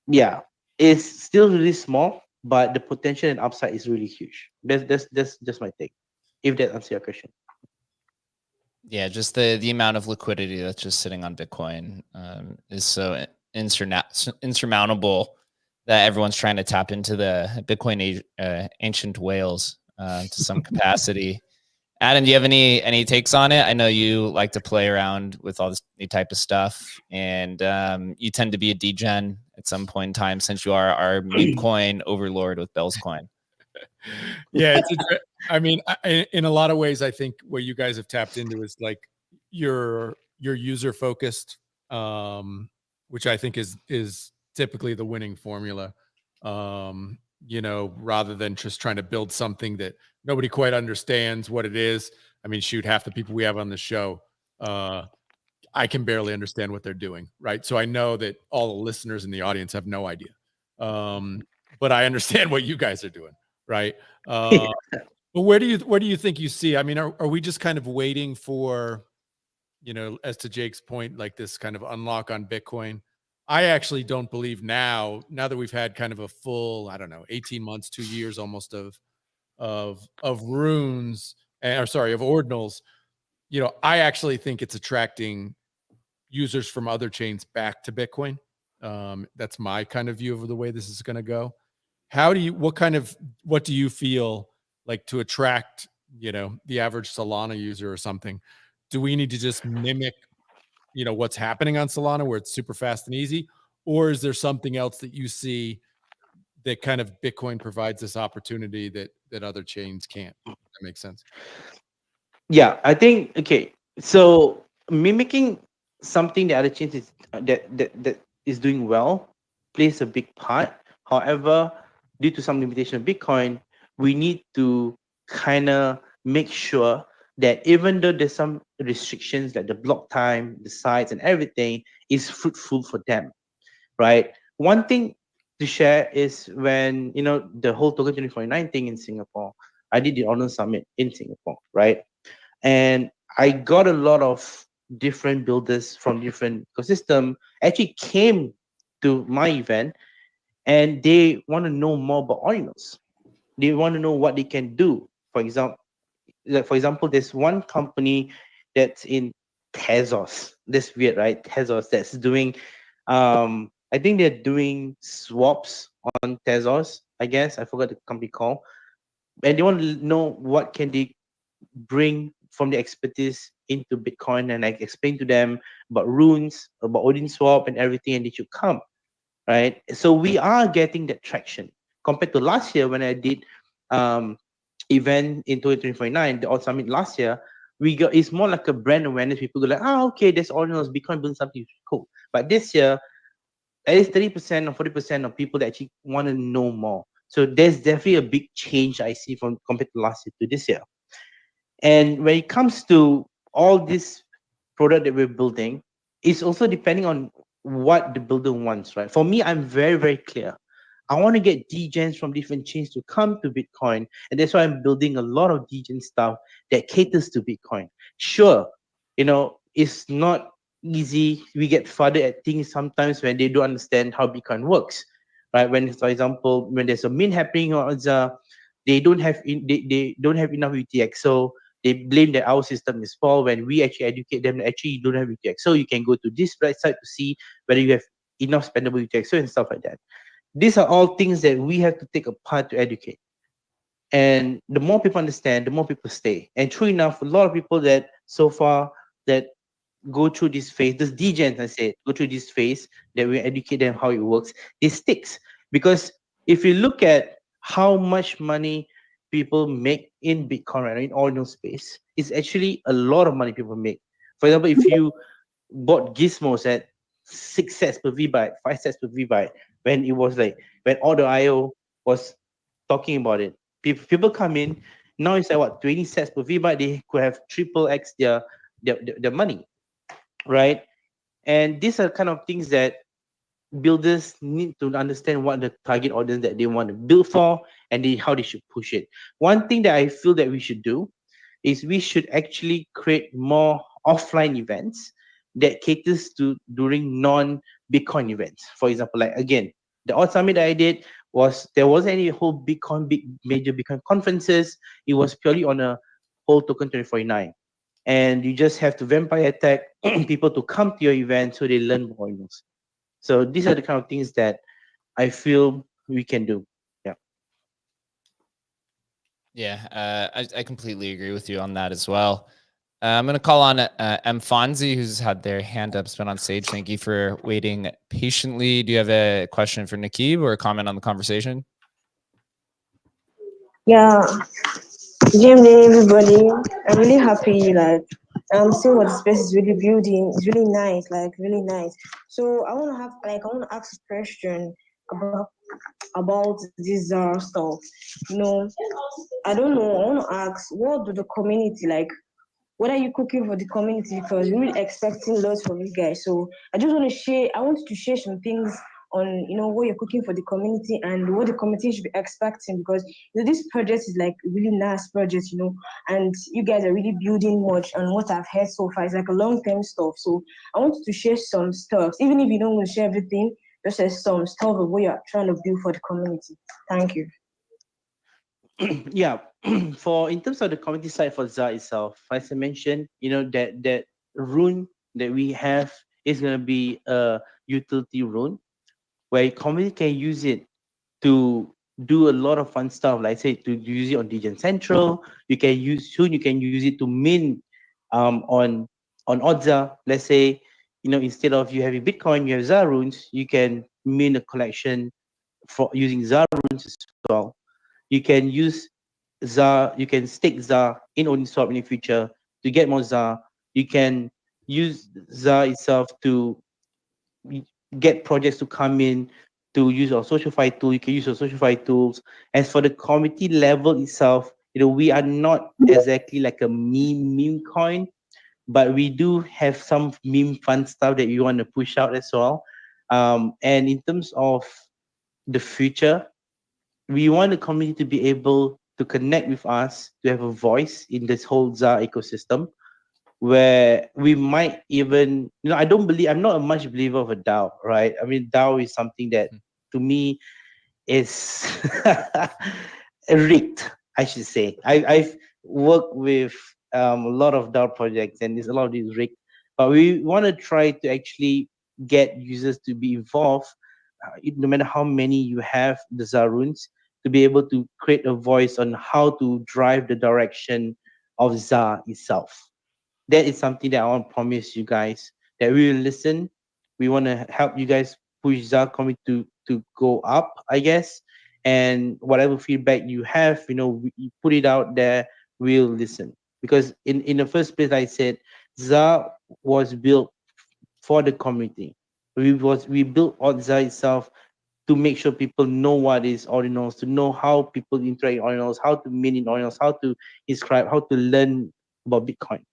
yeah, it's still really small, but the potential and upside is really huge. That's just my take. If that answers your question. Yeah, just the amount of liquidity that's just sitting on Bitcoin is so insurmountable that everyone's trying to tap into the Bitcoin ancient whales to some capacity. Adam, do you have any takes on it? I know you like to play around with all this type of stuff, and you tend to be a degen at some point in time since you are our meme coin overlord with Bell's coin. Yeah, I mean, in a lot of ways, I think what you guys have tapped into is like your user focused, which I think is typically the winning formula. You know, rather than just trying to build something that nobody quite understands what it is. I mean, shoot, half the people we have on the show, I can barely understand what they're doing, right? So I know that all the listeners in the audience have no idea, but I understand what you guys are doing, right? But where do you think you see? I mean, are we just kind of waiting for, you know, as to Jake's point, like this kind of unlock on Bitcoin? I actually don't believe now that we've had kind of a full, I don't know, 18 months, 2 years almost of runes, or sorry, of ordinals. You know, I actually think it's attracting users from other chains back to Bitcoin. That's my kind of view of the way this is going to go. What do you feel like to attract, you know, the average Solana user or something? Do we need to just mimic, you know, what's happening on Solana where it's super fast and easy? Or is there something else that you see that kind of Bitcoin provides this opportunity that other chains can't? That makes sense. Yeah, I think okay. So mimicking something the other chains is that is doing well plays a big part. However, due to some limitation of Bitcoin, we need to kind of make sure that even though there's some restrictions like the block time, the size, and everything is fruitful for them, right? One thing to share is when the whole token 2049 thing in Singapore. I did the Honor Summit in Singapore, right? And I got a lot of different builders from different ecosystem actually came to my event, and they want to know more about Ordinals. They want to know what they can do. For example, there's one company that's in Tezos. That's weird, right? Tezos that's doing, I think they're doing swaps on Tezos. I guess I forgot the company call, and they want to know what can they bring from the expertise into Bitcoin, and I explain to them about runes, about Odin swap and everything, and they should come, right? So we are getting that traction compared to last year when I did um event in 2029, the Alt Summit last year. We got it's more like a brand awareness. People go like, okay, there's ordinals, Bitcoin doing something cool. But this year, at least 30% or 40% of people that actually want to know more. So there's definitely a big change I see from compared to last year to this year. And when it comes to all this product that we're building, it's also depending on what the builder wants, right? For me, I'm very, very clear. I want to get degens from different chains to come to Bitcoin. And that's why I'm building a lot of degen stuff that caters to Bitcoin. Sure, it's not easy. We get flooded at things sometimes when they don't understand how Bitcoin works, right? When, for example, when there's a mint happening on Ordzaar, they don't have enough UTX. So they blame that our system is fault when we actually educate them that actually you don't have UTX. So you can go to this website to see whether you have enough spendable UTX and stuff like that. These are all things that we have to take a part to educate. And the more people understand, the more people stay. And true enough, a lot of people that so far that go through this phase, this degens, I say, go through this phase that we educate them how it works, it sticks. Because if you look at how much money people make in Bitcoin right now, in ordinal space, it's actually a lot of money people make. For example, if you bought gizmos at 6 cents per VByte, 5 cents per VByte, when it was like, when all the IO was talking about it, people come in, now it's like what, 20 cents per VByte, they could have triple X their money, right? And these are kind of things that builders need to understand what the target audience that they want to build for, and how they should push it. One thing that I feel that we should do is we should actually create more offline events that caters to during non-Bitcoin events. For example, like again, the Alt Summit that I did there wasn't any whole big major Bitcoin conferences. It was purely on a whole token 2049. And you just have to vampire attack people to come to your event so they learn more. So these are the kind of things that I feel we can do. Yeah. Yeah, I completely agree with you on that as well. I'm going to call on M. Fonzie, who's had their hand up, been on stage. Thank you for waiting patiently. Do you have a question for Nikib or a comment on the conversation? Yeah, game day, everybody. I'm really happy. Like, I'm seeing what the space is really building. It's really nice. Like, really nice. So I want to ask a question about this stuff. You know, I don't know. I want to ask, what do the community like? What are you cooking for the community? Because we're really expecting lots from you guys. So I just want to share. I want to share some things on what you're cooking for the community and what the community should be expecting, because this project is like a really nice project, and you guys are really building much on what I've heard so far. It's like a long-term stuff. So I wanted to share some stuff, even if you don't want to share everything, just share some stuff of what you're trying to build for the community. Thank you. Yeah, for in terms of the community side for ZAAR itself, as I mentioned, that rune that we have is gonna be a utility rune where community can use it to do a lot of fun stuff. Like say to use it on Degen Central, you can use it to mint on Ordzaar. Let's say, instead of you having Bitcoin, you have ZAAR runes, you can mint a collection for using ZAAR runes as well. You can use ZAAR, you can stake ZAAR in Uniswap in the future to get more ZAAR. You can use ZAAR itself to get projects to come in to use our SocialFi tool. You can use your SocialFi tools. As for the community level itself, we are not exactly like a meme coin, but we do have some meme fun stuff that we want to push out as well. And in terms of the future, we want the community to be able to connect with us, to have a voice in this whole ZAAR ecosystem, where we might even, I'm not a much believer of a DAO, right? I mean, DAO is something that to me is rigged, I should say. I've worked with a lot of DAO projects, and there's a lot of these rigged, but we want to try to actually get users to be involved, no matter how many you have the Zaruns, to be able to create a voice on how to drive the direction of ZAAR itself. That is something that I want to promise you guys, that we will listen. We want to help you guys push ZAAR community to go up, I guess. And whatever feedback you have, you put it out there, we'll listen. Because in the first place, I said ZAAR was built for the community. We built Ordzaar itself to make sure people know what is ordinals, to know how people interact in ordinals, how to mint in ordinals, how to inscribe, how to learn about Bitcoin.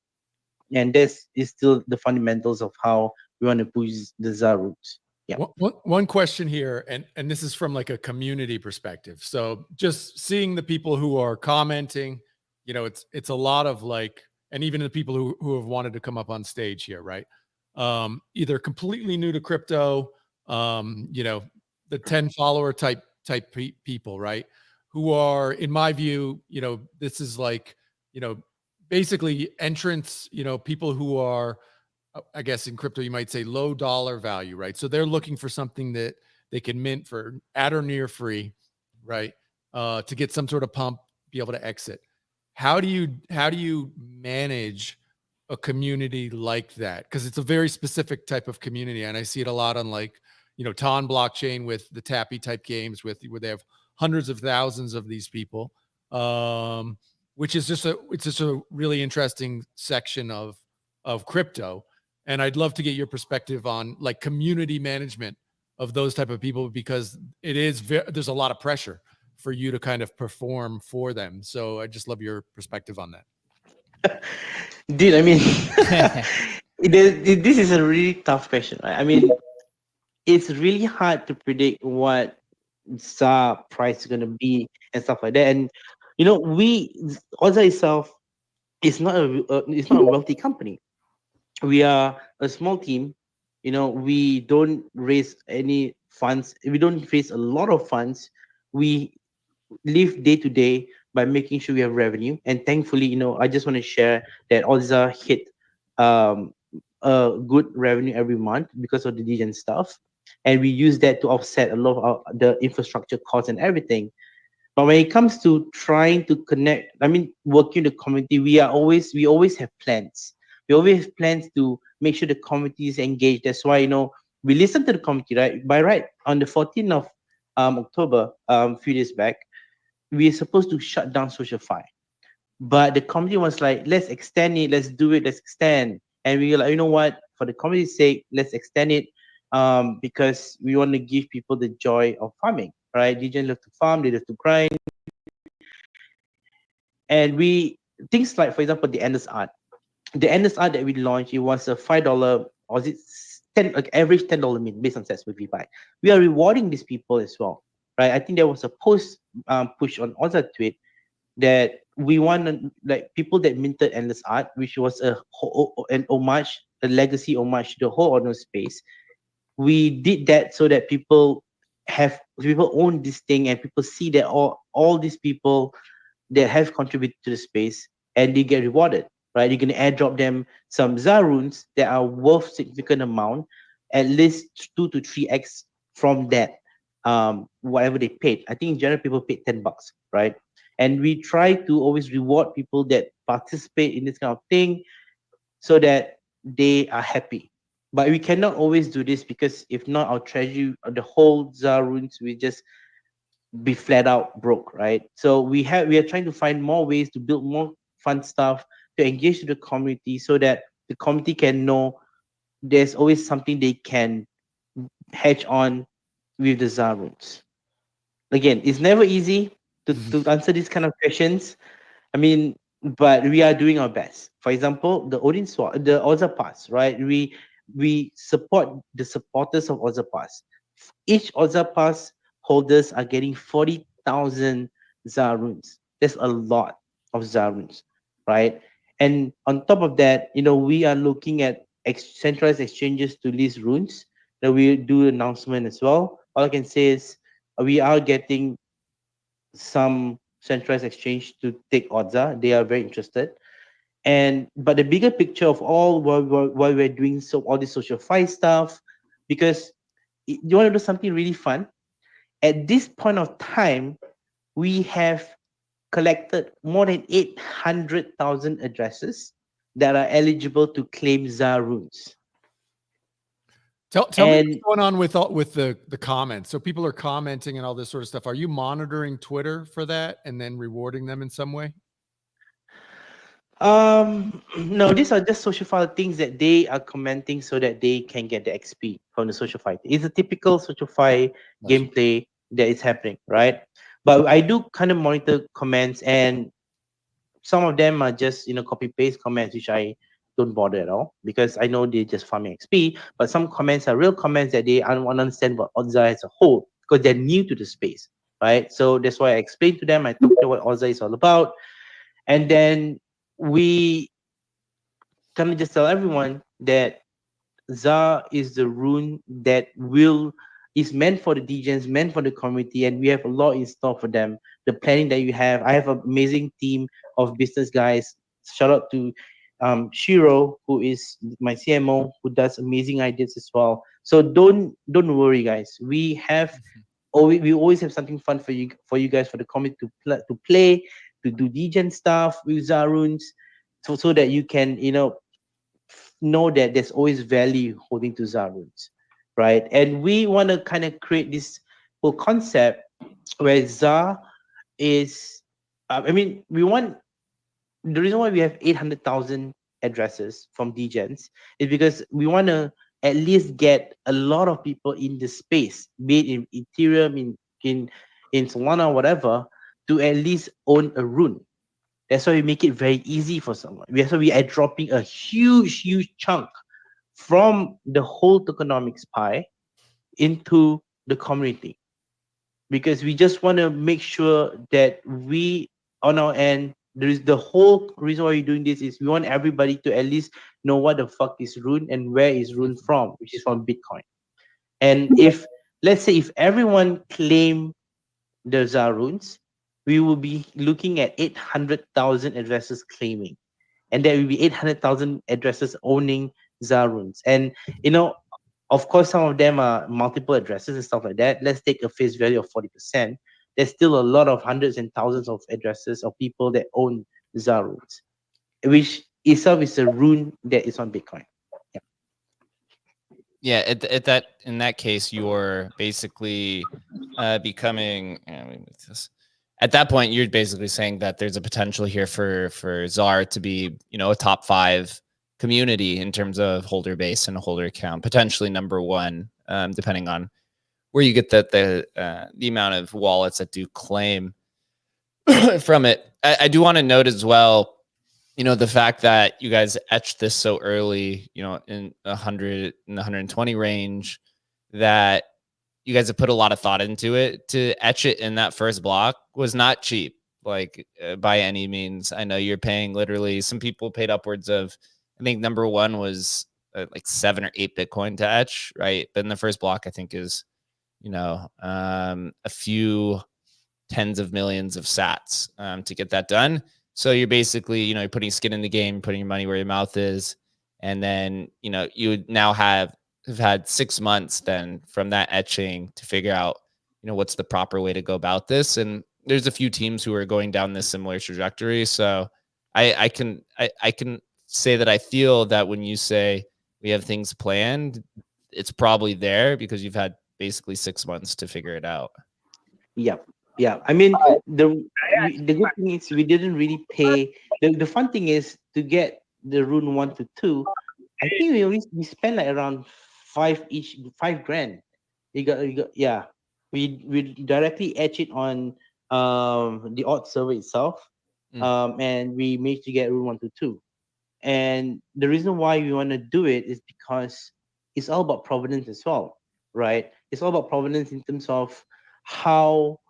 And this is still the fundamentals of how we want to push the ZAAR roots. Yeah. One question here, and this is from like a community perspective. So just seeing the people who are commenting, it's a lot of like, and even the people who have wanted to come up on stage here, right? Either completely new to crypto, the 10 follower type people, right? Who are, in my view, this is like, basically entrants, people who are, I guess in crypto, you might say low dollar value, right? So they're looking for something that they can mint for at or near free, right? To get some sort of pump, be able to exit. How do you manage a community like that? Because it's a very specific type of community, and I see it a lot on like, Ton blockchain with the Tappy type games where they have hundreds of thousands of these people, which is just a really interesting section of crypto. And I'd love to get your perspective on like community management of those type of people, because there's a lot of pressure for you to kind of perform for them. So I just love your perspective on that. Dude, I mean, this is a really tough question, right? I mean, it's really hard to predict what ZAAR price is going to be and stuff like that. And, Ordzaar itself is not it's not a wealthy company. We are a small team. We don't raise any funds. We don't raise a lot of funds. We live day to day by making sure we have revenue. And thankfully, I just want to share that Ordzaar hit a good revenue every month because of the Degen stuff. And we use that to offset a lot of the infrastructure costs and everything. But when it comes to trying to connect, I mean, working the community, we always have plans. We always have plans to make sure the community is engaged. That's why, we listen to the community, right? By right, on the 14th of October, a few days back, we are supposed to shut down Social Fi. But the community was like, let's extend it, let's do it, let's extend. And we were like, you know what, for the community's sake, let's extend it, because we want to give people the joy of farming, right? DJ love to farm, they love to grind. And things like, for example, the endless art. The endless art that we launched, it was a $5, or is it 10, like average $10 mint based on sets with VPI. We are rewarding these people as well, right? I think there was a post push on Ordzaar tweet that we want like people that minted endless art, which was an homage, a legacy homage to the whole Ordinal space. We did that so that people own this thing, and people see that all these people that have contributed to the space, and they get rewarded, right? You're gonna airdrop them some ZAAR runes that are worth significant amount, at least 2 to 3x from that, whatever they paid. I think in general people paid $10, right? And we try to always reward people that participate in this kind of thing so that they are happy. But we cannot always do this, because if not, our treasury, the whole ZAAR runes, we just be flat out broke, right? So we are trying to find more ways to build more fun stuff to engage with the community, so that the community can know there's always something they can hedge on with the ZAAR runes. Again, it's never easy to answer these kind of questions. I mean, but we are doing our best. For example, the Ordzaar Pass, right? We support the supporters of Ordzaar Pass. Each Ordzaar Pass holders are getting 40,000 ZAAR runes. That's a lot of ZAAR runes, right? And on top of that, we are looking at centralized exchanges to list runes. That we do announcement as well. All I can say is we are getting some centralized exchange to take Ordzaar. They are very interested. But the bigger picture of all, why we're doing all this social fi stuff, because you want to do something really fun. At this point of time, we have collected more than 800,000 addresses that are eligible to claim ZAAR runes. Tell me what's going on with the comments. So people are commenting and all this sort of stuff. Are you monitoring Twitter for that and then rewarding them in some way? No, these are just social file things that they are commenting so that they can get the XP from the social file. It's a typical social file gameplay that is happening, right? But I do kind of monitor comments, and some of them are just copy paste comments, which I don't bother at all, because I know they're just farming XP. But some comments are real comments that they want to understand what Ordzaar as a whole, because they're new to the space, right? So that's why I explained to them. I talked about what Ordzaar is all about, and then we kind of just tell everyone that ZAAR is the rune that is meant for the DJs, meant for the community, and we have a lot in store for them. The planning that you have, I have an amazing team of business guys. Shout out to Shiro, who is my CMO, who does amazing ideas as well. So don't worry, guys. We always have something fun for you guys, for the community to play, to do DJ stuff with ZAAR runes, so that you can know that there's always value holding to ZAAR runes, right? And we want to kind of create this whole concept where ZAAR is, the reason why we have 800,000 addresses from DGens is because we want to at least get a lot of people in the space, be it in Ethereum, in Solana, whatever, to at least own a rune. That's why we make it very easy for someone. That's why we are dropping a huge chunk from the whole tokenomics pie into the community, because we just want to make sure that we, on our end, the whole reason why we're doing this is we want everybody to at least know what the fuck is rune and where is rune from, which is from Bitcoin. And let's say if everyone claim the ZAAR runes, we will be looking at 800,000 addresses claiming, and there will be 800,000 addresses owning ZAAR runes. And of course, some of them are multiple addresses and stuff like that. Let's take a face value of 40%. there's still a lot of hundreds and thousands of addresses of people that own ZAAR runes, which itself is a rune that is on Bitcoin. Yeah, in that case, you're basically becoming. At that point, you're basically saying that there's a potential here for ZAAR to be, a top 5 community in terms of holder base and holder count, potentially number 1, depending on where you get the amount of wallets that do claim from it. I do want to note as well, the fact that you guys etched this so early, in 100, in the 120 range, that you guys have put a lot of thought into it. To etch it in that first block was not cheap, like by any means. I know you're paying literally, some people paid upwards of, I think number 1 was like 7 or 8 Bitcoin to etch, right? But in the first block, I think is, a few tens of millions of sats to get that done. So you're basically, you're putting skin in the game, putting your money where your mouth is. And then, you would now have had 6 months then from that etching to figure out, what's the proper way to go about this. And there's a few teams who are going down this similar trajectory. So I can say that I feel that when you say we have things planned, it's probably there because you've had basically 6 months to figure it out. Yeah. I mean, the good thing is we didn't really pay. The fun thing is to get the rune 1 to 2. I think we spent like around 5 grand. You got yeah. We directly etch it on the Ordzaar server itself, and we managed to get rune 1 to 2. And the reason why we want to do it is because it's all about provenance as well, right? It's all about provenance in terms of how,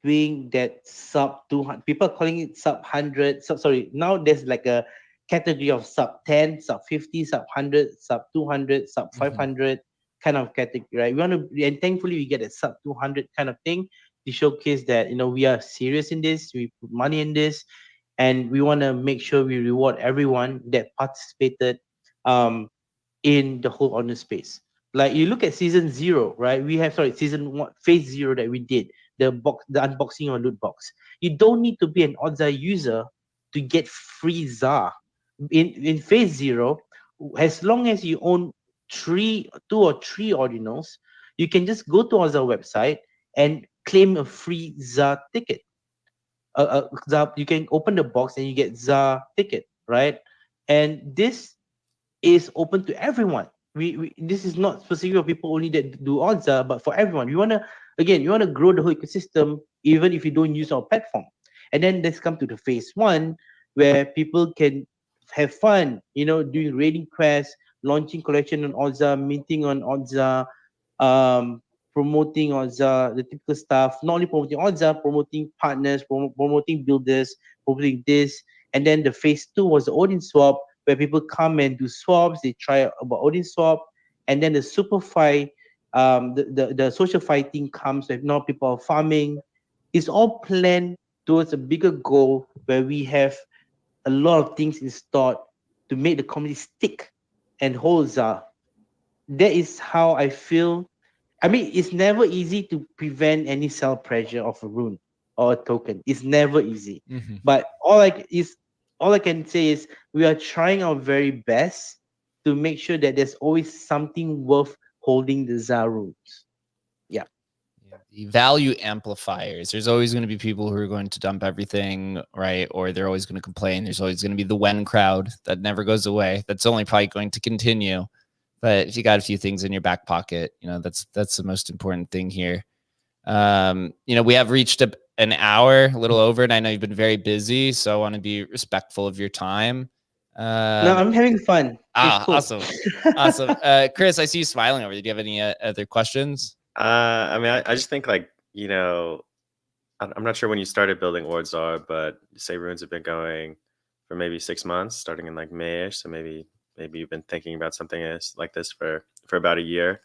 being that sub 200, people are calling it sub 100. Sorry, now there's like a category of sub 10, sub 50, sub 100, sub 200, sub 500 kind of category, right? We want to, and thankfully we get a sub 200 kind of thing to showcase that, we are serious in this, we put money in this, and we want to make sure we reward everyone that participated in the whole honor space. Like you look at season 0, right? We have season 1, phase 0 that we did, the unboxing or loot box. You don't need to be an Ordzaar user to get free ZAAR. In phase 0, as long as you own 2 or 3 ordinals, you can just go to Ordzaar website and claim a free ZAAR ticket. You can open the box and you get ZAAR ticket, right? And this is open to everyone. We this is not specific for people only that do Ordzaar, but for everyone. You want to grow the whole ecosystem even if you don't use our platform. And then let's come to the phase 1 where people can have fun, doing raiding quests, launching collection on Ordzaar, minting on Ordzaar, promoting Ordzaar, the typical stuff. Not only promoting Ordzaar, promoting partners, promoting builders, promoting this. And then the phase 2 was the Odin swap, where people come and do swaps. They try about Odin swap, and then the SuperFi, the social fighting comes where now people are farming. It's all planned towards a bigger goal where we have a lot of things in store to make the community stick and hold ZAAR. That is how I feel. I mean, it's never easy to prevent any sell pressure of a rune or a token. It's never easy. But all I can say is we are trying our very best to make sure that there's always something worth holding the ZAAR runes. Yeah. The value amplifiers. There's always going to be people who are going to dump everything, right? Or they're always going to complain. There's always going to be the when crowd that never goes away. That's only probably going to continue. But if you got a few things in your back pocket, that's the most important thing here. We have reached an hour, a little over, and I know you've been very busy, so I want to be respectful of your time. No, I'm having fun. Cool. Awesome. Chris, I see you smiling over there. Do you have any other questions? I mean, I just think like, I'm not sure when you started building Ordzaar, but you say runes have been going for maybe 6 months, starting in like May-ish. So maybe you've been thinking about something like this for about a year.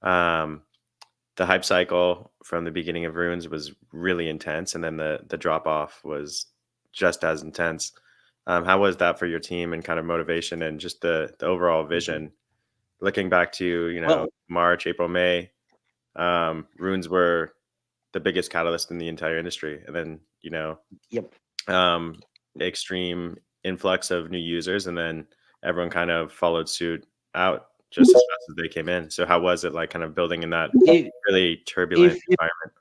The hype cycle from the beginning of runes was really intense, and then the drop off was just as intense. How was that for your team and kind of motivation and just the overall vision? Looking back to March, April, May, runes were the biggest catalyst in the entire industry. And then, Yep. extreme influx of new users, and then everyone kind of followed suit out just as fast as they came in. So how was it like kind of building in that really turbulent environment?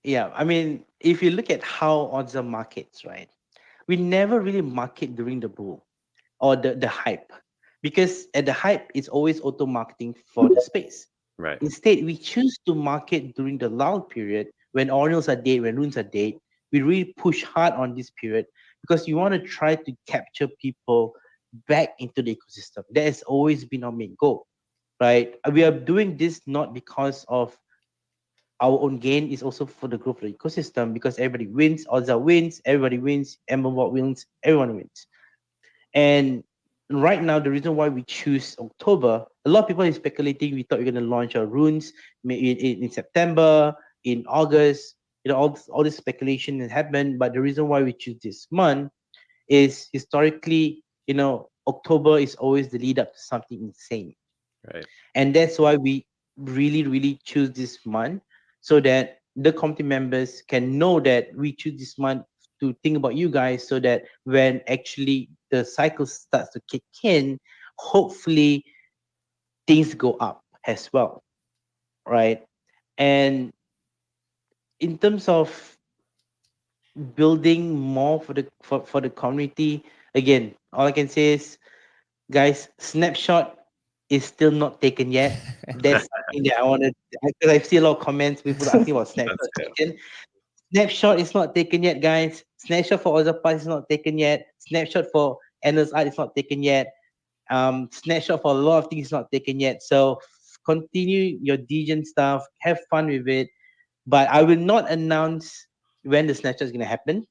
Yeah, I mean, if you look at how Ordzaar markets, right, we never really market during the bull or the hype, because at the hype, it's always auto marketing for the space. Right. Instead, we choose to market during the lull period when ordinals are dead, when runes are dead. We really push hard on this period because you want to try to capture people back into the ecosystem. That has always been our main goal, right? We are doing this not because of our own gain, is also for the growth of the ecosystem, because everybody wins, Ordzaar wins, everybody wins, Emblem wins, everyone wins. And right now, the reason why we choose October, a lot of people are speculating. We thought we are going to launch our runes in September, in August. All this speculation has happened. But the reason why we choose this month is historically, October is always the lead up to something insane. Right. And that's why we really, really choose this month, so that the community members can know that we choose this month to think about you guys, so that when actually the cycle starts to kick in, hopefully things go up as well, right? And in terms of building more for the community, again, all I can say is, guys, snapshot is still not taken yet. That's something that I wanted, because I see a lot of comments, people asking about snapshot taken. Snapshot is not taken yet, guys. Snapshot for Ordzaar Pass is not taken yet. Snapshot for Endless Art is not taken yet. Snapshot for a lot of things is not taken yet. So continue your Degen stuff, have fun with it. But I will not announce when the snapshot is going to happen,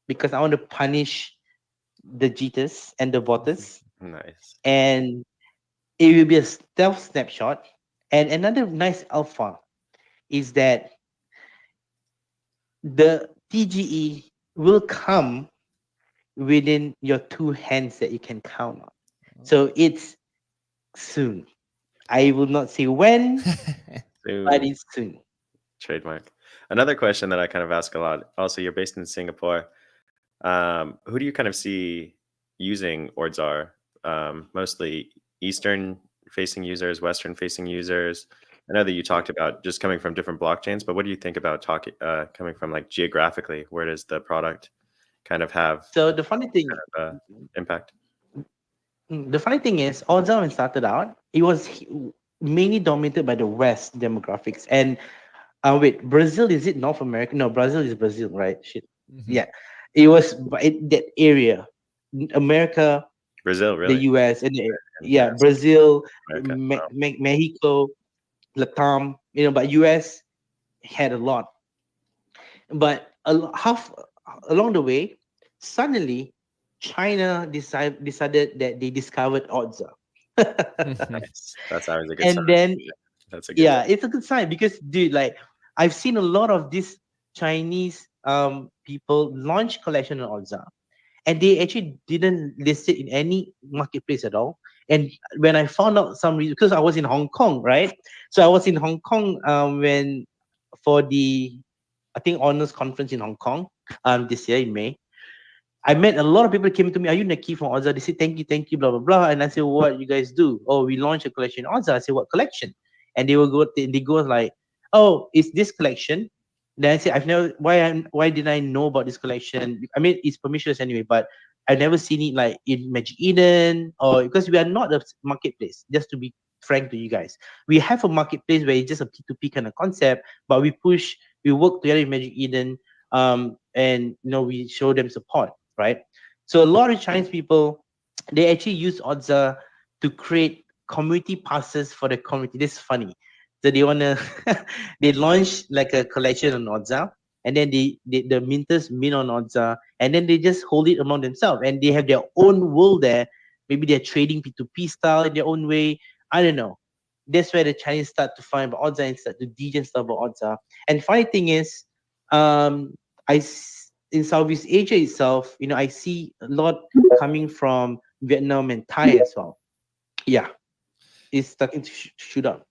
because I want to punish the cheaters and the botters. Nice. And it will be a stealth snapshot. And another nice alpha is that the TGE will come within your two hands that you can count on. So it's soon. I will not say when, but it's soon. Trademark. Another question that I kind of ask a lot. Also, you're based in Singapore. Who do you kind of see using Ordzaar? Mostly Eastern-facing users, Western-facing users. I know that you talked about just coming from different blockchains, but what do you think about coming from like geographically? Where does the product kind of have So the funny thing, impact? the funny thing is, Ordzaar, when it started out, it was mainly dominated by the West demographics. And wait, Brazil, is it North America? No, Brazil is Brazil, right? Shit. Yeah, it was that area, America, Brazil, really? the US, and Brazil, America. Mexico, Latam, but US had a lot. But half along the way, suddenly China decided that they discovered Ordzaar. Nice. That's always a good sign. And then That's a good sign. it's a good sign, because dude, like, I've seen a lot of these Chinese people launch collection on Ordzaar, and they actually didn't list it in any marketplace at all. And when I found out some reason, because I was in Hong Kong, right? So I was in Hong Kong when for the, I think, honors conference in Hong Kong this year in May. I met a lot of people came to me, "Are you Neki from Ordzaar?" They said, thank you, blah, blah, blah. And I said, "What you guys do?" "Oh, we launched a collection in Ordzaar." I said, "What collection?" And they go like, "Oh, it's this collection." Then I said, "I've never, why did I know about this collection? I mean, it's permissionless anyway, but I've never seen it like in Magic Eden, or because we are not a marketplace, just to be frank to you guys. We have a marketplace where it's just a P2P kind of concept, but we work together with Magic Eden, and we show them support, right? So a lot of Chinese people, they actually use Ordzaar to create community passes for the community. This is funny. So they they launch like a collection on Ordzaar, and then the minters mint on Ordzaar, and then they just hold it among themselves, and they have their own world there. Maybe they're trading P2P style in their own way. I don't know. That's where the Chinese start to find about Ordzaar and start to degen stuff about Ordzaar. And funny thing is, in Southeast Asia itself, I see a lot coming from Vietnam and Thai as well. Yeah, it's starting to shoot up.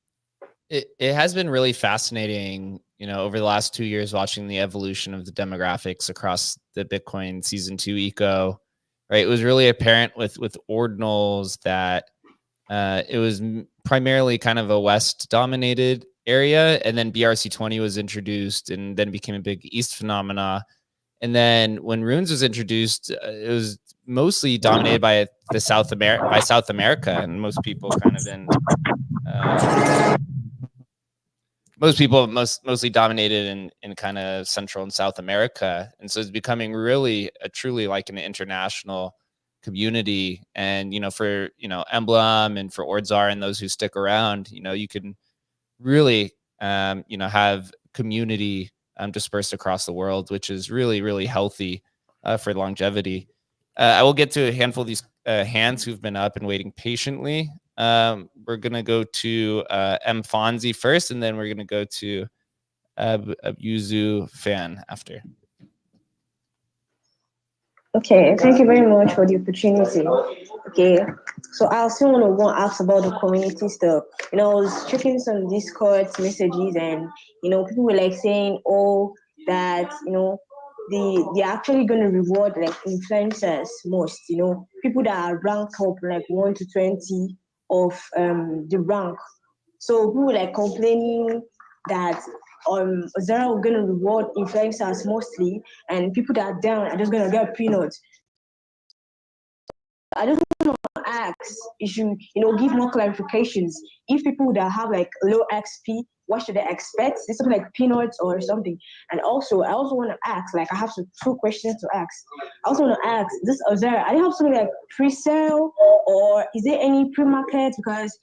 It has been really fascinating, over the last 2 years, watching the evolution of the demographics across the Bitcoin season 2 eco. Right, it was really apparent with ordinals that it was primarily kind of a West dominated area, and then BRC20 was introduced, and then became a big East phenomena. And then when Runes was introduced, it was mostly dominated by South America, and most people kind of in mostly dominated in kind of Central and South America. And so it's becoming really truly like an international community. And for Emblem and for Ordzaar and those who stick around, you can really have community dispersed across the world, which is really, really healthy for longevity. I will get to a handful of these hands who've been up and waiting patiently. We're going to go to M. Fonzie first, and then we're going to go to Yuzu Fan after. Okay, thank you very much for the opportunity. Okay, so I also want to ask about the community stuff. I was checking some Discord messages, and people were like saying, "Oh, that they're actually going to reward like influencers most. People that are ranked up like 1 to 20 of the rank." So people were like complaining that Zara are gonna reward influencers mostly, and people that are down are just gonna get peanuts. I just want to ask if you give more clarifications. If people that have like low XP, what should they expect? Is it something like peanuts or something? And also, I also want to ask, like I have two questions to ask. I also want to ask this Zara, I have something like pre-sale, or is there any pre-market? Because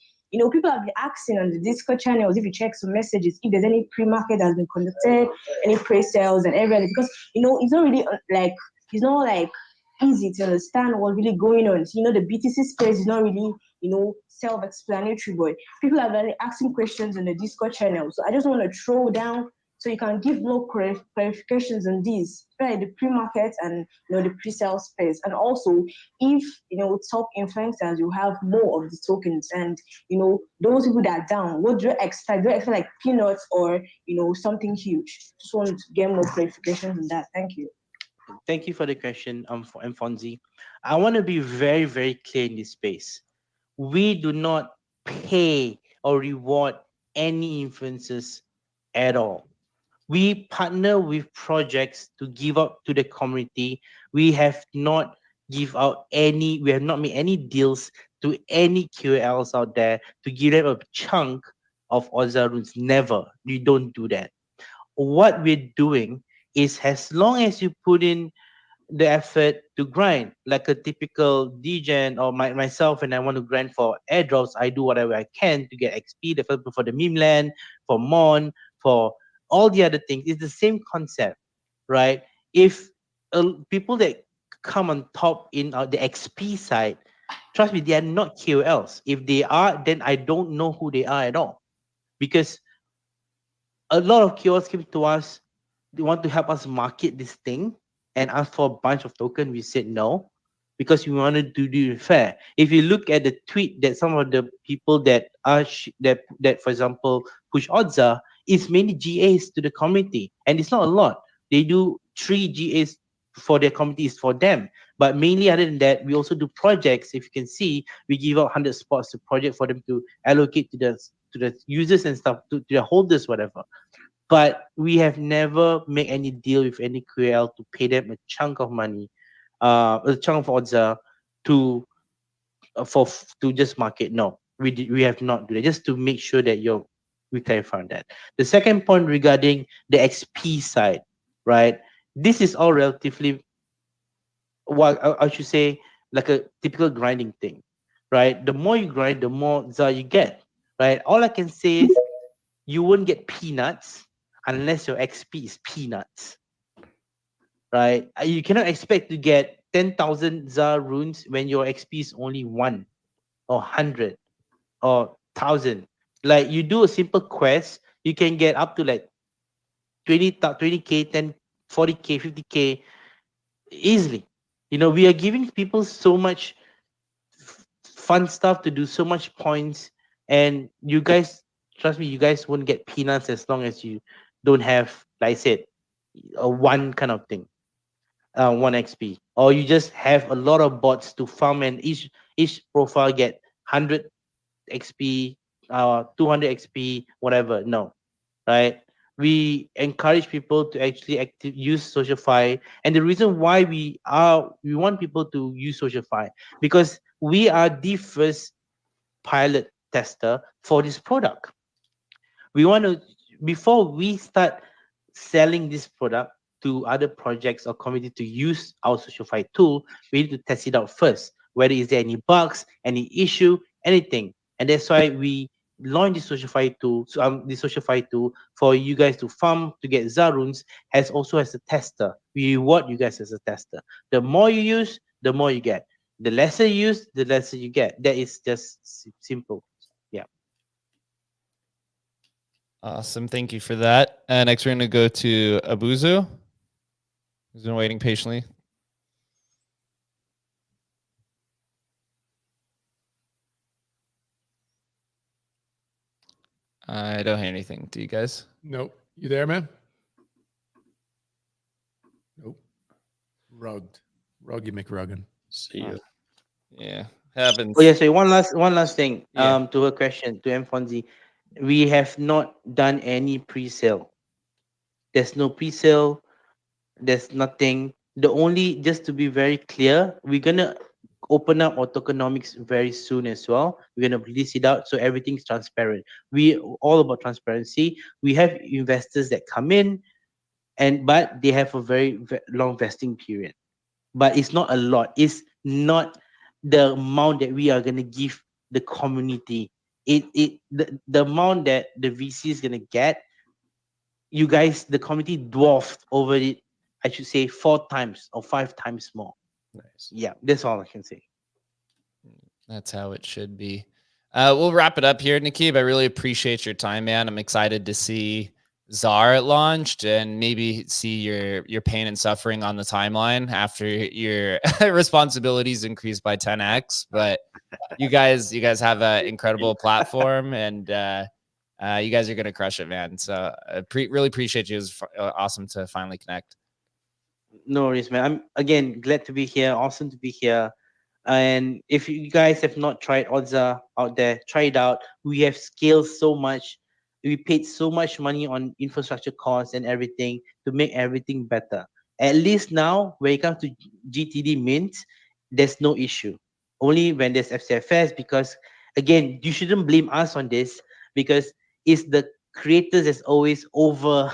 people have been asking on the Discord channels, if you check some messages, if there's any pre-market that has been conducted, any pre-sales and everything, because it's not really it's not like easy to understand what's really going on. So, the BTC space is not really, self-explanatory, but people are really asking questions on the Discord channel. So I just want to throw down so you can give more clarifications on these, right? The pre-market and the pre-sale space. And also, if top influencers, you have more of the tokens, and those people that are down, what do you expect? Do you expect like peanuts or something huge? Just want to get more clarifications on that. Thank you. Thank you for the question, Fonzie. I want to be very, very clear in this space. We do not pay or reward any influencers at all. We partner with projects to give out to the community. We have not we have not made any deals to any QLs out there to give them a chunk of Ordzaar runes. Never. We don't do that. What we're doing is, as long as you put in the effort to grind, like a typical DGen or myself, and I want to grind for airdrops, I do whatever I can to get XP, for the meme land, for Mon, for all the other things. It's the same concept, right? If people that come on top in the XP side, trust me, they are not QLs. If they are, then I don't know who they are at all, because a lot of QLs came to us. They want to help us market this thing and ask for a bunch of tokens. We said no, because we wanted to do it fair. If you look at the tweet that some of the people that are that for example push Ordzaar, it's mainly GAs to the community, and it's not a lot. They do 3 GAs for their communities for them, but mainly other than that, we also do projects. If you can see, we give out 100 spots to project for them to allocate to the users and stuff, to the holders, whatever. But we have never made any deal with any QL to pay them a chunk of money, a chunk of Ordzaar to just market. No, we have not do that. Just to make sure that we clarify on that. The second point regarding the XP side, right? This is all relatively, well, I should say, like a typical grinding thing, right? The more you grind, the more ZAAR you get, right? All I can say is you won't get peanuts unless your XP is peanuts, right? You cannot expect to get 10,000 ZAAR runes when your XP is only 1 or 100 or 1,000. Like, you do a simple quest, you can get up to like 20k, 10, 40k, 50k easily. We are giving people so much fun stuff to do, so much points, and you guys trust me, you guys won't get peanuts as long as you don't have, like I said, a one kind of thing, 1 XP, or you just have a lot of bots to farm, and each profile get 100 XP, 200 XP, whatever. No, right? We encourage people to actually use SocialFi, and the reason why we want people to use SocialFi because we are the first pilot tester for this product. We want to, before we start selling this product to other projects or community to use our SocialFi tool, we need to test it out first. Whether is there any bugs, any issue, anything, and that's why we launched the SocialFi tool. So the SocialFi tool for you guys to farm to get ZAAR runes has also as a tester. We reward you guys as a tester. The more you use, the more you get. The lesser you use, the lesser you get. That is just simple. Yeah. Awesome. Thank you for that. Next, we're going to go to Abuzu, who's been waiting patiently. I don't hear anything. Do you guys? Nope. You there, man? Nope. Rugged. Ruggy McRuggin. See you. Yeah, happens. Oh yeah, so one last thing. Yeah. To her question to M Fonzie, we have not done any pre-sale. There's no pre-sale. There's nothing. The only, just to be very clear, we're gonna open up our tokenomics very soon as well. We're gonna release it out so everything's transparent. We all about transparency. We have investors that come in, but they have a very long vesting period. But it's not a lot. It's not the amount that we are gonna give the community. The amount that the VC is gonna get, you guys, the community dwarfed over it. I should say 4 times or 5 times more. Nice. Yeah, that's all I can say. That's how it should be. We'll wrap it up here, Nikib. I really appreciate your time, man. I'm excited to see ZAAR launched and maybe see your pain and suffering on the timeline after your responsibilities increased by 10x. But you guys have an incredible platform, and you guys are gonna crush it, man. So I really appreciate you. It was awesome to finally connect. No worries, man. I'm again glad to be here. Awesome to be here. And if you guys have not tried Ordzaar out there, try it out. We have scaled so much. We paid so much money on infrastructure costs and everything to make everything better. At least now, when it comes to GTD mint, there's no issue. Only when there's FCFS, because again, you shouldn't blame us on this because it's the creators that's always over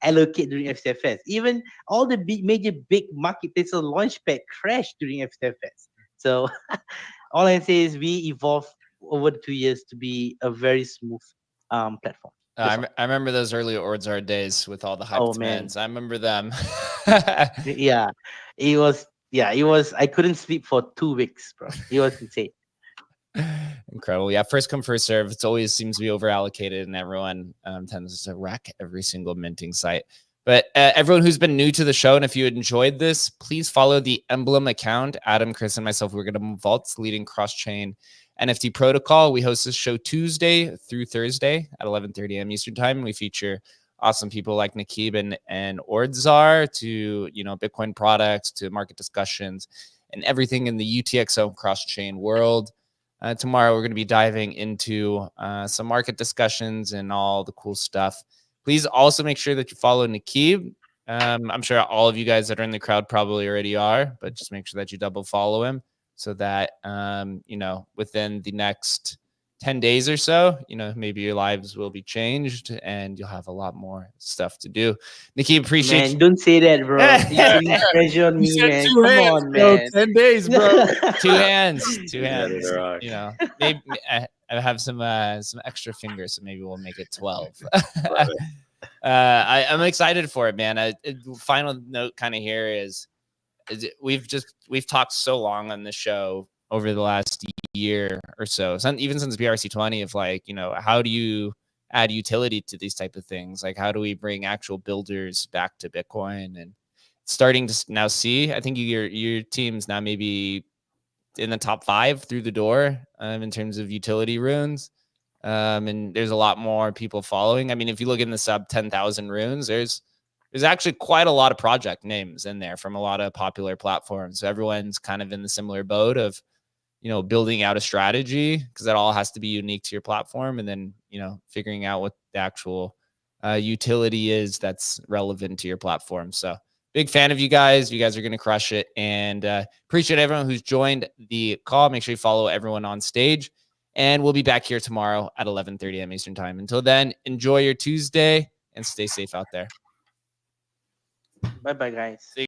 allocate during FCFS. Even all the major big marketplaces launchpad crashed during FCFS. So all I say is we evolved over the 2 years to be a very smooth platform. I remember those early Ordzaar days with all the hyped mans. I remember them. Yeah, it was. Yeah, it was. I couldn't sleep for 2 weeks, bro. It was insane. Incredible. Yeah, first come, first serve. It always seems to be over allocated, and everyone tends to wreck every single minting site. But everyone who's been new to the show, and if you enjoyed this, please follow the Emblem account. Adam, Chris, and myself, we're going to Vault's leading cross-chain NFT protocol. We host this show Tuesday through Thursday at 11:30 a.m. Eastern time. We feature awesome people like Nikib and Ordzaar to, Bitcoin products, to market discussions, and everything in the UTXO cross-chain world. Tomorrow, we're going to be diving into some market discussions and all the cool stuff. Please also make sure that you follow Nikib. I'm sure all of you guys that are in the crowd probably already are, but just make sure that you double follow him so that, within the next 10 days or so, maybe your lives will be changed and you'll have a lot more stuff to do. Nikib, appreciate you. Don't say that, bro. You're putting pressure on me, man. Come on, man. 10 days, bro. 2 hands. 2 hands. Maybe I have some extra fingers, so maybe we'll make it 12. I'm excited for it, man. Final note kind of here is we've talked so long on the show over the last year or so, even since BRC20, of how do you add utility to these type of things? Like, how do we bring actual builders back to Bitcoin? And starting to now see, I think your team's now maybe in the top 5 through the door in terms of utility runes. And there's a lot more people following. I mean, if you look in the sub 10,000 runes, there's actually quite a lot of project names in there from a lot of popular platforms. So everyone's kind of in the similar boat of, building out a strategy, because that all has to be unique to your platform, and then, figuring out what the actual utility is that's relevant to your platform. So big fan of you guys. You guys are going to crush it, and appreciate everyone who's joined the call. Make sure you follow everyone on stage, and we'll be back here tomorrow at 11:30 a.m. Eastern time. Until then, enjoy your Tuesday and stay safe out there. Bye bye, guys.